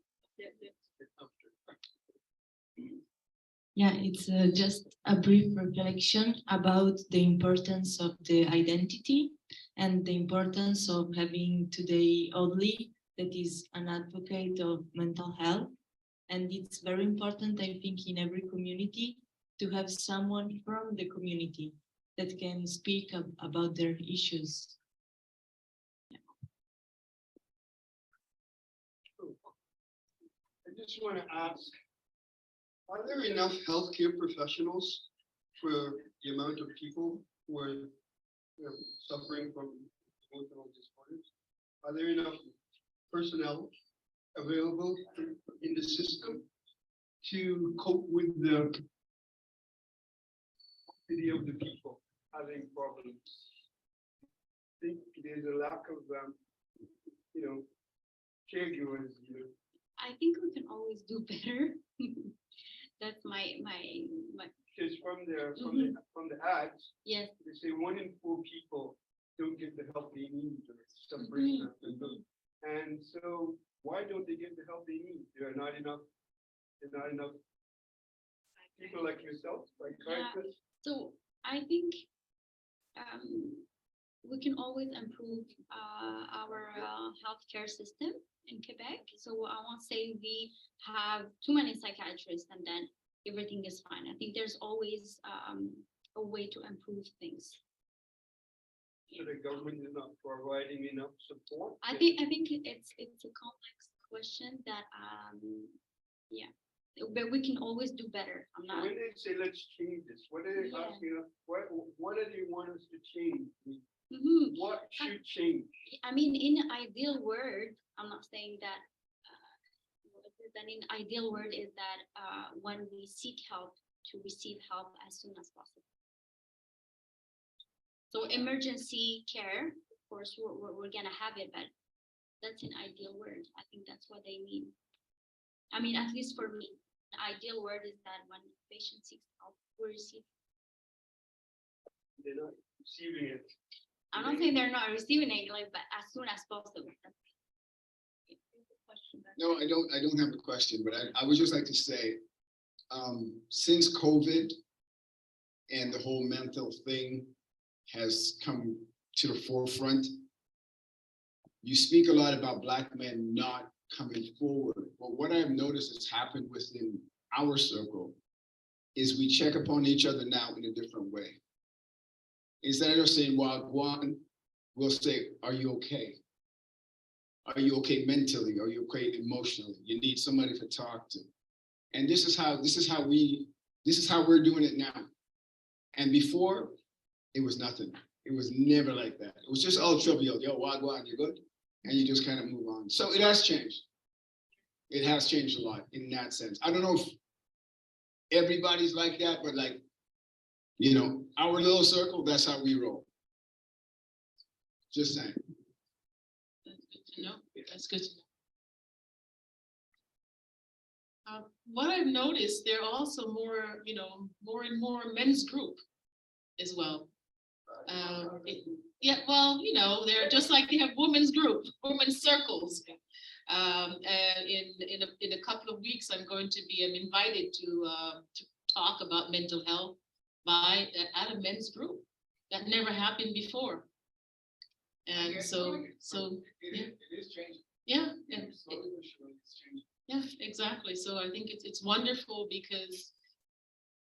Yeah, it's just a brief reflection about the importance of the identity and the importance of having today Audley, that is an advocate of mental health. And it's very important, I think, in every community to have someone from the community that can speak about their issues. I just want to ask, are there enough healthcare professionals for the amount of people who are suffering from emotional disorders? Are there enough personnel available in the system to cope with the of the people having problems? I think there's a lack of, caregivers. I think we can always do better. That's my. Because from the ads, Yes. they say 1 in 4 people don't get the help they need or suffering. And so why don't they get the help they need? There are not enough people like yourself, like psychiatrists. So I think we can always improve our healthcare system in Quebec. So I won't say we have too many psychiatrists and then everything is fine. I think there's always a way to improve things. So the government is not providing enough support? I think it's a complex question that but we can always do better. I'm not. When they say let's change this, what are they asking us? What do they want us to change? What should change? I mean, in an ideal world, I'm not saying that. Then in ideal world is that when we seek help, to receive help as soon as possible. So emergency care, of course, we're gonna have it, but that's an ideal world. I think that's what they mean. I mean, at least for me, the ideal word is that when the patient seeks help, we receive. They're not receiving it. I'm not saying they're not receiving it, but as soon as possible. No, I don't have a question, but I would just like to say, since COVID and the whole mental thing has come to the forefront, you speak a lot about Black men not coming forward. But what I've noticed has happened within our circle is we check upon each other now in a different way. Instead of saying, Wagwan, we'll say, are you okay? Are you okay mentally? Are you okay emotionally? You need somebody to talk to. And this is how we're doing it now. And before, it was nothing. It was never like that. It was just all trivial. Yo, Wagwan, you good? And you just kind of move on. So it has changed. It has changed a lot in that sense. I don't know if everybody's like that, but like, our little circle, that's how we roll. Just saying. That's good to know. That's good to know. What I've noticed, there are also more and more men's group as well. They're just like they have women's group, women's circles. And in a couple of weeks, I'm invited to talk about mental health at a men's group. That never happened before. And so it is changing. yeah. Yeah, exactly. So I think it's wonderful because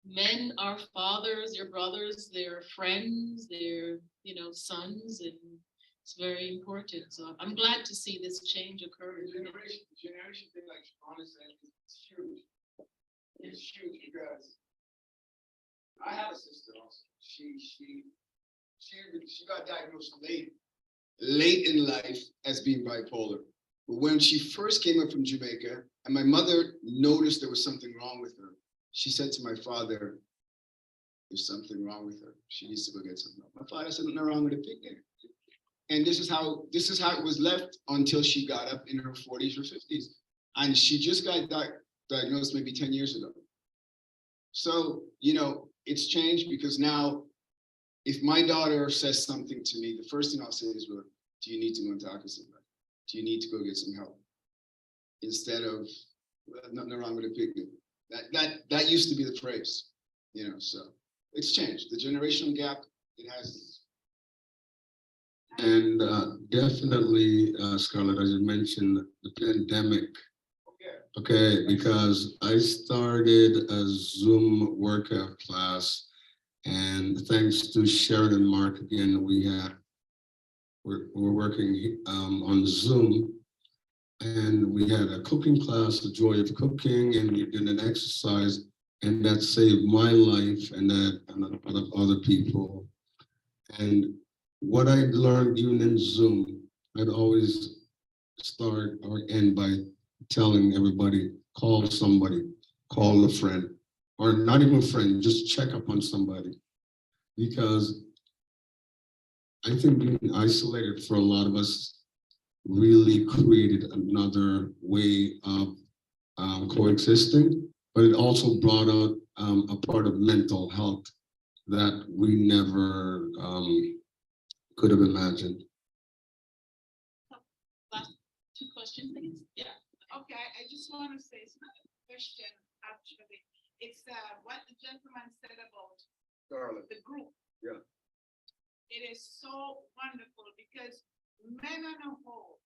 men are fathers, their brothers, their friends, their, sons, and it's very important. So I'm glad to see this change occur. Generation thing, like Shauna said, is huge. It's huge because I have a sister also. She got diagnosed late in life as being bipolar. But when she first came up from Jamaica, and my mother noticed there was something wrong with her, she said to my father, "There's something wrong with her. She needs to go get some help." My father said, "Nothing wrong with a picnic." And this is how it was left until she got up in her 40s or 50s. And she just got diagnosed maybe 10 years ago. So, it's changed because now if my daughter says something to me, the first thing I'll say is, "Well, do you need to go and talk to somebody? Do you need to go get some help?" Instead of, "Well, nothing wrong with a picnic." That used to be the phrase, so it's changed. The generational gap, it has. And definitely, Scarlett, as you mentioned, the pandemic. Okay, because I started a Zoom workout class, and thanks to Sharon and Mark again, we're working on Zoom, and we had a cooking class, the joy of cooking, and we did an exercise, and that saved my life and that and a lot of other people. And what I learned even in Zoom, I'd always start or end by telling everybody, call somebody, call a friend, or not even a friend, just check up on somebody. Because I think being isolated for a lot of us really created another way of coexisting, but it also brought out a part of mental health that we never could have imagined. Last two questions, please. Yeah. Okay, I just want to say, it's not a question, actually. It's what the gentleman said about Scarlett. the group. Yeah. It is so wonderful because men on a whole,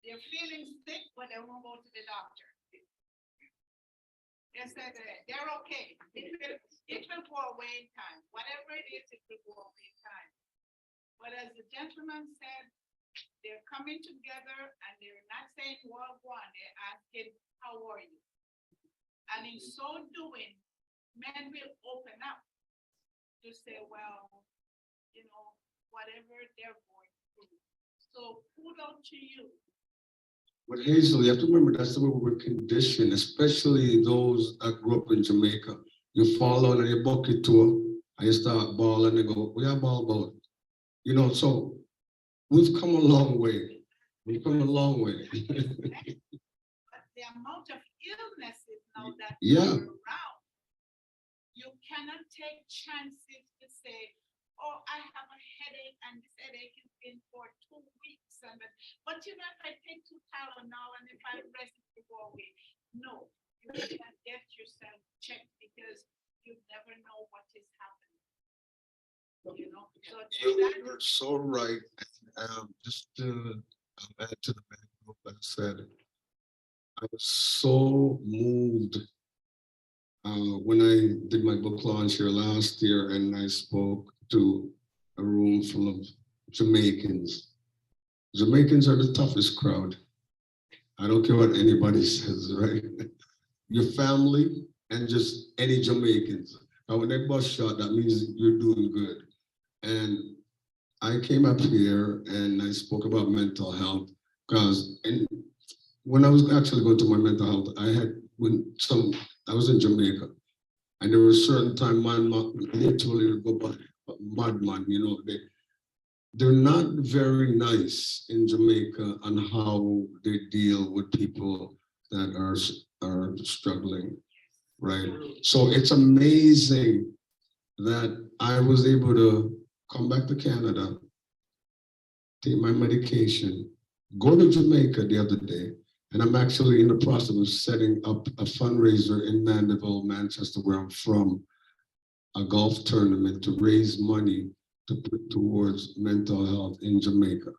they're feeling sick, but they won't go to the doctor. They said they're okay. It will go away in time. Whatever it is, it will go away in time. But as the gentleman said, they're coming together and they're not saying well one, they're asking, how are you? And in so doing, men will open up to say, well, whatever they're going through. So kudos to you. But Hazel, you have to remember that's the way we were conditioned, especially those that grew up in Jamaica. You fall on your bucket tour and you start bawling and go, we are ball about. So we've come a long way. We've come a long way. But the amount of illnesses now that Yeah. are around, you cannot take chances to say, oh, I have a headache and this headache has been for 2 weeks. But if I take 2 Tylenol and if I rest, it will go away. No, you can get yourself checked because you never know what is happening. So You're so right. Just to add to the man what I said, I was so moved when I did my book launch here last year and I spoke to a room full of Jamaicans. Jamaicans are the toughest crowd. I don't care what anybody says, right? Your family and just any Jamaicans. And when they bust shot, that means you're doing good. And I came up here and I spoke about mental health because when I was actually going to my mental health, I was in Jamaica and there was a certain time man literally go by madman, they're not very nice in Jamaica on how they deal with people that are struggling, right? So it's amazing that I was able to come back to Canada, take my medication, go to Jamaica the other day, and I'm actually in the process of setting up a fundraiser in Mandeville, Manchester, where I'm from, a golf tournament to raise money to put towards mental health in Jamaica,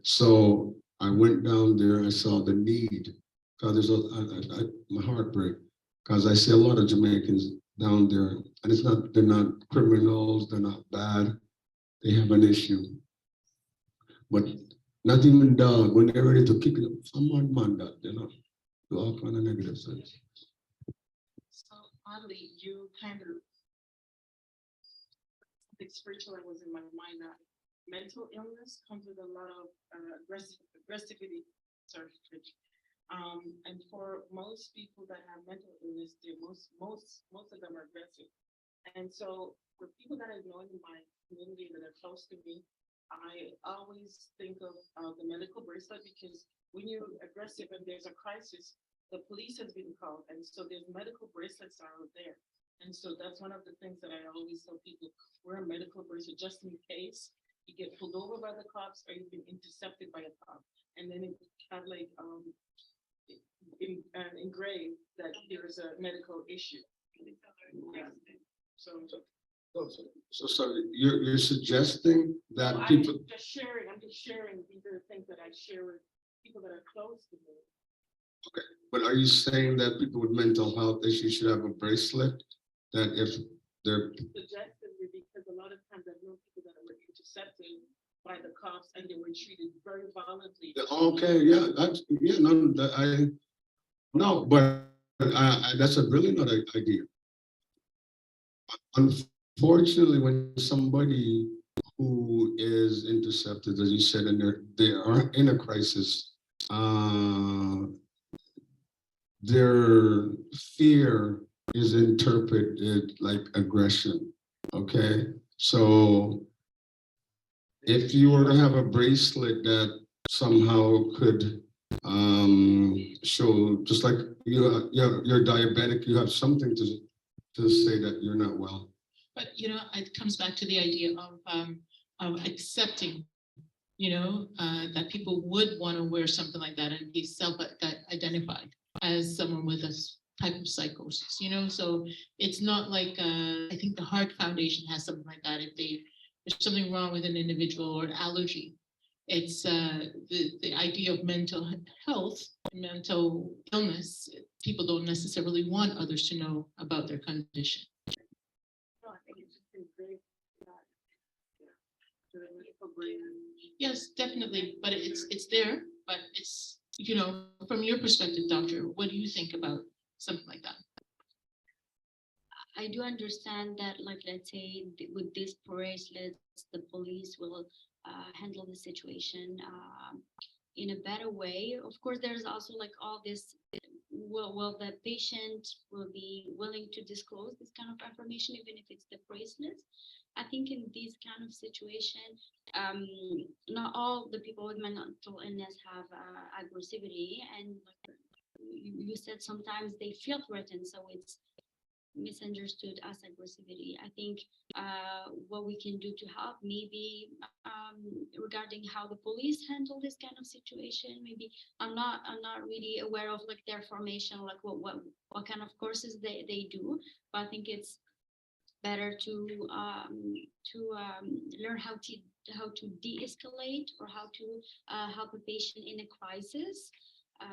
So I went down there, I saw the need, Because there's my heart break, because I see a lot of Jamaicans down there, and it's not, they're not criminals, they're not bad, they have an issue. But not even dog, when they're ready to kick it up, someone man that, do all kind of negative things. So oddly, you kind of, something spiritual that was in my mind, that mental illness comes with a lot of aggressivity. Sorry, and for most people that have mental illness, most of them are aggressive. And so for people that I've known in my community that are close to me, I always think of the medical bracelet, because when you're aggressive and there's a crisis, the police has been called, and so there's medical bracelets are out there. And so that's one of the things that I always tell people: wear a medical bracelet just in case you get pulled over by the cops or you've been intercepted by a cop. And then it kind of like engraved that there's a medical issue. Yeah. So You're suggesting that I'm people, just sharing. These are the things that I share with people that are close to me. but are you saying that people with mental health issues should have a bracelet? That if they're, Suggestively, because a lot of times I've known people that were intercepted by the cops and they were treated very violently. okay, yeah, that's, yeah, no, no, but that's a brilliant idea. Unfortunately, when somebody who is intercepted, as you said, and they are in a crisis, their fear is interpreted like aggression. Okay, so if you were to have a bracelet that somehow could show, just like you're diabetic, you have something to say that you're not well. But, it comes back to the idea of accepting, that people would want to wear something like that and be self-identified as someone with a type of psychosis, so it's not like, I think the Heart Foundation has something like that. If there's something wrong with an individual or an allergy, it's the idea of mental health, mental illness. People don't necessarily want others to know about their condition. No, I think it's just been great. Yes, definitely, but it's there, but it's, from your perspective, doctor, what do you think about something like that? I do understand that, like, let's say with these bracelets, the police will handle the situation in a better way. Of course, there's also like all this, will the patient will be willing to disclose this kind of information, even if it's the bracelets? I think in this kind of situation, not all the people with mental illness have aggressivity, and like you said, sometimes they feel threatened, so it's misunderstood as aggressivity. I think what we can do to help, maybe regarding how the police handle this kind of situation, maybe I'm not really aware of like their formation, like what kind of courses they do, but I think it's better to learn how to de-escalate, or how to help a patient in a crisis,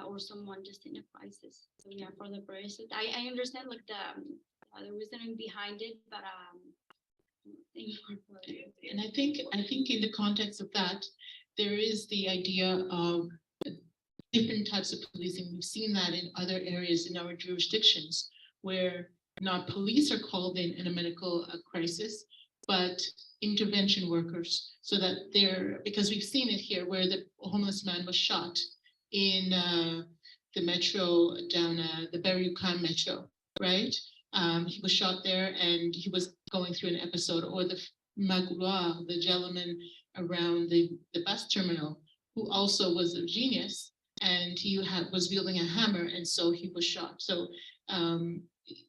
or someone just in a crisis. So yeah, for the bracelet, I understand like the reasoning behind it, but and I think in the context of that, there is the idea of different types of policing. We've seen that in other areas in our jurisdictions, where not police are called in a medical crisis, but intervention workers, so that because we've seen it here, where the homeless man was shot in the metro down the Berry-UQAM metro, right? He was shot there and he was going through an episode, or the Magua, the gentleman around the bus terminal, who also was a genius, and he was wielding a hammer, and so he was shot. So,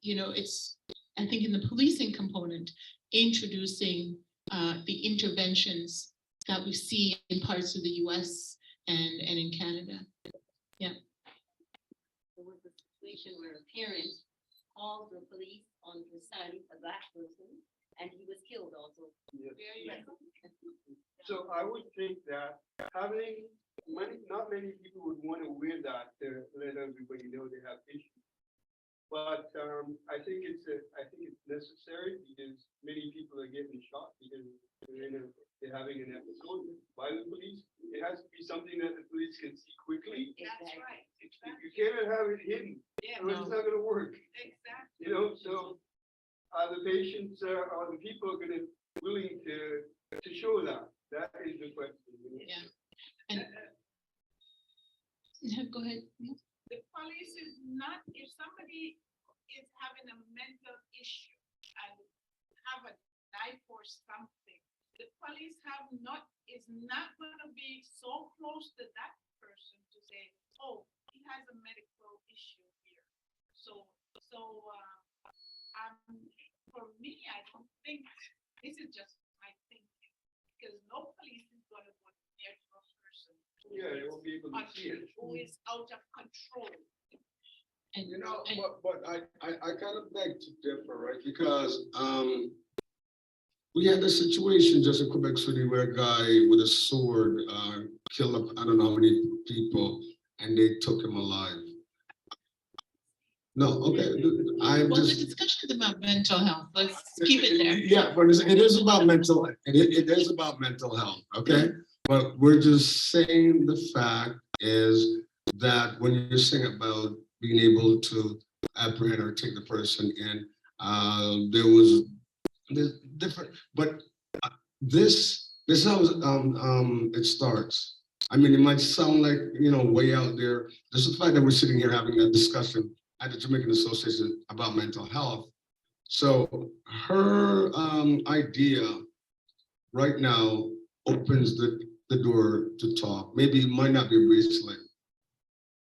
it's, I think in the policing component, introducing the interventions that we see in parts of the US and in Canada. Yeah. There was a situation where a parent called the police on his son, a black person, and he was killed also. Yes. So I would think that having not many people would want to wear that to let everybody But I think it's necessary because many people are getting shot because they're having an episode by the police. It has to be something that the police can see quickly. That's right. You can't have it hidden. Yeah, Or it's not gonna work. exactly. So are the patients, are the people gonna willing to show that? That is the question. Yeah. And yeah, go ahead. The police is not, if somebody is having a mental issue and have a knife or something, the police is not gonna be so close to that person to say, oh, he has a medical issue here. So, for me, I don't think, this is just my thinking, because no police is gonna go near to a person. Yeah, they won't be able to see it. Who is out of control. And, You know, and- but I kind of beg to differ, right? Because we had a situation just in Quebec City where a guy with a sword killed up, I don't know how many people, and they took him alive. No, okay, I'm Well, the just. discussion is about mental health. Let's keep it there. Yeah, but it is about mental, it is about mental health, okay? But we're just saying the fact is that when you're saying about being able to apprehend or take the person in, there was this different, but this is how it starts. I mean, it might sound like, way out there. Just the fact that we're sitting here having a discussion at the Jamaican Association about mental health. So her idea right now opens the door to talk. Maybe it might not be a bracelet,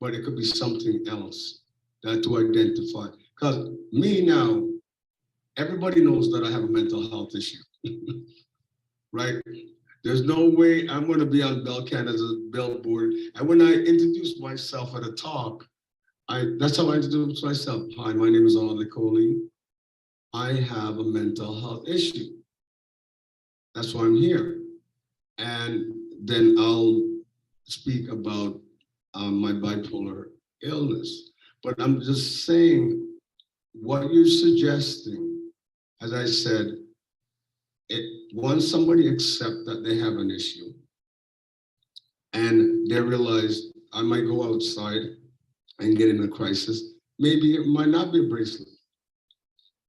but it could be something else that to identify. Because me now, everybody knows that I have a mental health issue, right? There's no way I'm going to be on Bell Canada's billboard. And when I introduce myself at a talk, that's how I introduce myself. Hi, my name is Audley Coley. I have a mental health issue. That's why I'm here. And then I'll speak about my bipolar illness. But I'm just saying what you're suggesting, as I said, once somebody accepts that they have an issue and they realize I might go outside and get in a crisis, maybe it might not be a bracelet,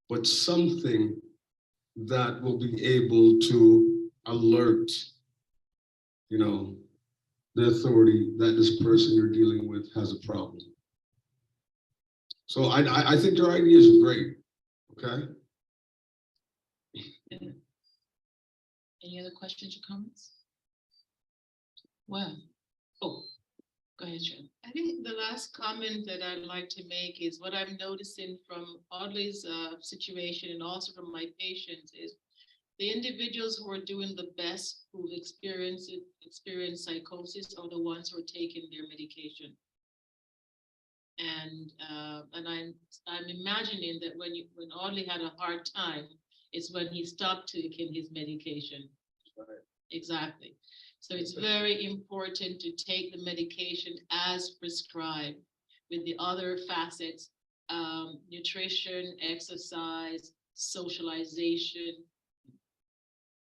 but something that will be able to alert, the authority that this person you're dealing with has a problem. So I think your idea is great, okay? Any other questions or comments? Well, go ahead, Shirley. I think the last comment that I'd like to make is what I'm noticing from Audley's situation and also from my patients is the individuals who are doing the best, who've experienced psychosis, are the ones who are taking their medication. And I'm imagining that when Audley had a hard time, it's when he stopped taking his medication. Right. Exactly. So it's very important to take the medication as prescribed with the other facets, nutrition, exercise, socialization.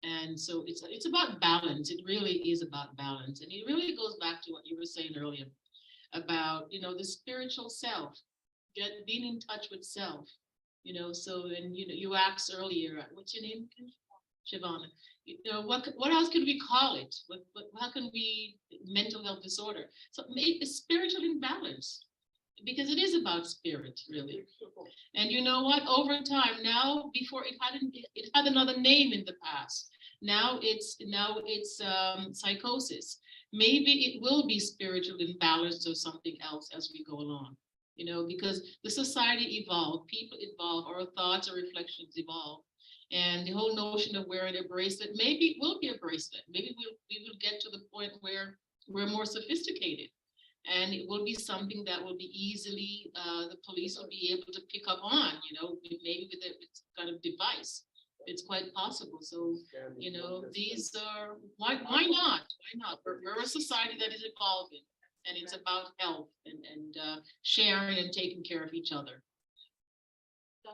And so it's about balance. It really is about balance. And it really goes back to what you were saying earlier about, the spiritual self, being in touch with self, so, and, you asked earlier, what's your name? Shavana. What else can we call it? How can we, mental health disorder? So maybe spiritual imbalance, because it is about spirit, really. And you know what? Over time, now, before it had another name in the past. Now it's psychosis. Maybe it will be spiritual imbalance or something else as we go along. Because the society evolved, people evolve, our thoughts or reflections evolve. And the whole notion of wearing a bracelet, maybe it will be a bracelet. Maybe we will get to the point where we're more sophisticated. And it will be something that will be easily, the police will be able to pick up on, maybe with a kind of device. It's quite possible. So, these are, why not? Why not? We're a society that is evolving, and it's about health and sharing and taking care of each other.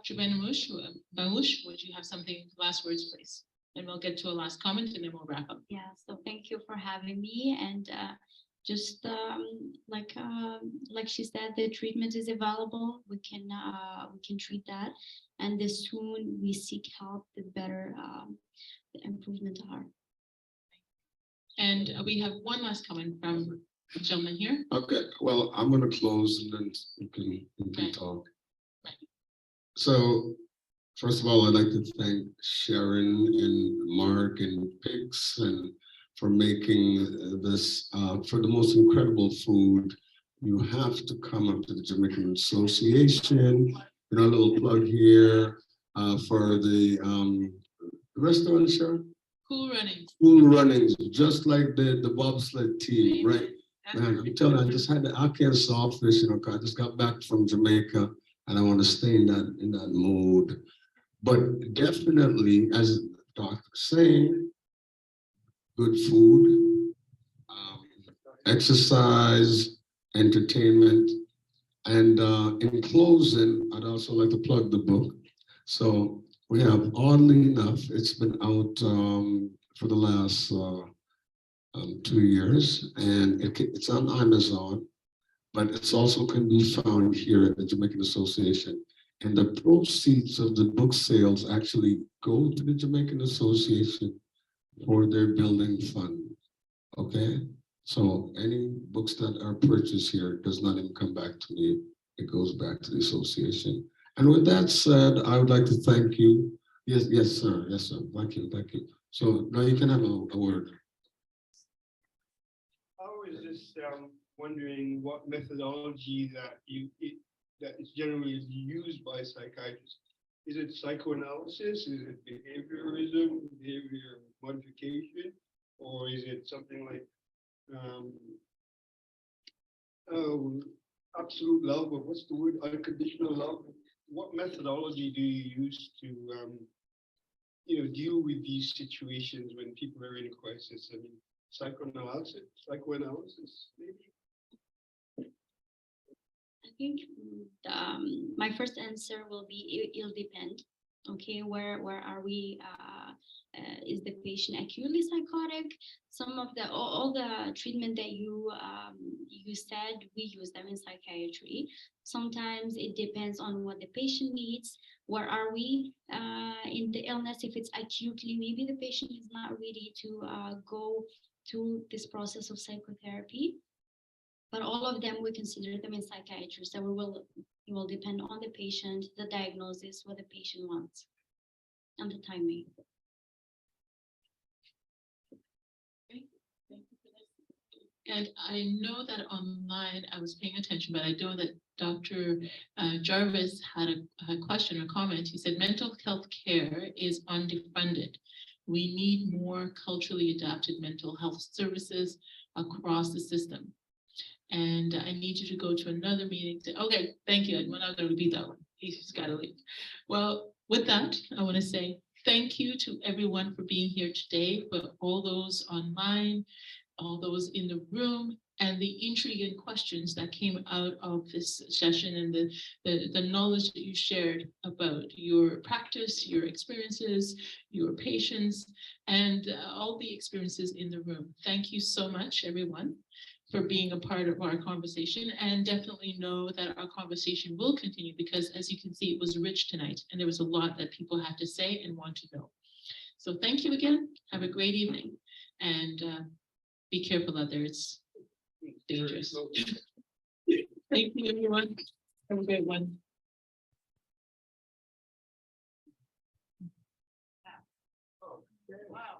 Dr. Benmaouche, would you have something, last words, please? And we'll get to a last comment and then we'll wrap up. Yeah, so thank you for having me. And just like she said, the treatment is available. We can treat that. And the soon we seek help, the better the improvement are. And we have one last comment from the gentleman here. Okay, well, I'm gonna close and then you can Right. talk. Right. So, first of all, I'd like to thank Sharon and Mark and Pix and for making this, for the most incredible food. You have to come up to the Jamaican Association. You know, a little plug here for the restaurant, Sharon? Cool Runnings. Cool Runnings, just like the bobsled team, right? Man, I'm telling you, I just had the Arkansas sawfish, you know, 'cause I just got back from Jamaica and I want to stay in that mood. But definitely, as the doctor saying, good food, exercise, entertainment. And in closing, I'd also like to plug the book. So we have Oddly Enough, it's been out for the last 2 years, and it's on Amazon, but it's also can be found here at the Jamaican Association. And the proceeds of the book sales actually go to the Jamaican Association for their building fund. Okay, so any books that are purchased here does not even come back to me. It goes back to the association. And with that said, I would like to thank you. Yes, yes, sir. Yes, sir. Thank you. Thank you. So now you can have a word. I was just wondering what methodology that is generally used by psychiatrists. Is it psychoanalysis? Is it behaviorism, behavior modification, or is it something like absolute love, or what's the word? Unconditional love. What methodology do you use to deal with these situations when people are in crisis? I mean, psychoanalysis, maybe? I think my first answer will be it'll depend. Okay, where are we? Is the patient acutely psychotic? Some of all the treatment that you said, we use them in psychiatry. Sometimes it depends on what the patient needs. Where are we in the illness? If it's acutely, maybe the patient is not ready to go through this process of psychotherapy. But all of them, we consider them in psychiatry. So it will depend on the patient, the diagnosis, what the patient wants, and the timing. And I know that online, I was paying attention, but I know that Dr. Jarvis had a question or comment. He said, mental health care is underfunded. We need more culturally adapted mental health services across the system. And I need you to go to another meeting. Okay, thank you. We're not going to repeat that one. He's got to leave. Well, with that, I want to say thank you to everyone for being here today, for all those online, all those in the room, and the intriguing questions that came out of this session, and the knowledge that you shared about your practice, your experiences, your patients, and all the experiences in the room. Thank you so much, everyone, for being a part of our conversation, and definitely know that our conversation will continue, because as you can see, it was rich tonight and there was a lot that people had to say and want to know. So thank you again. Have a great evening, and be careful out there. It's dangerous. Thank you, everyone. Have a great one. Wow.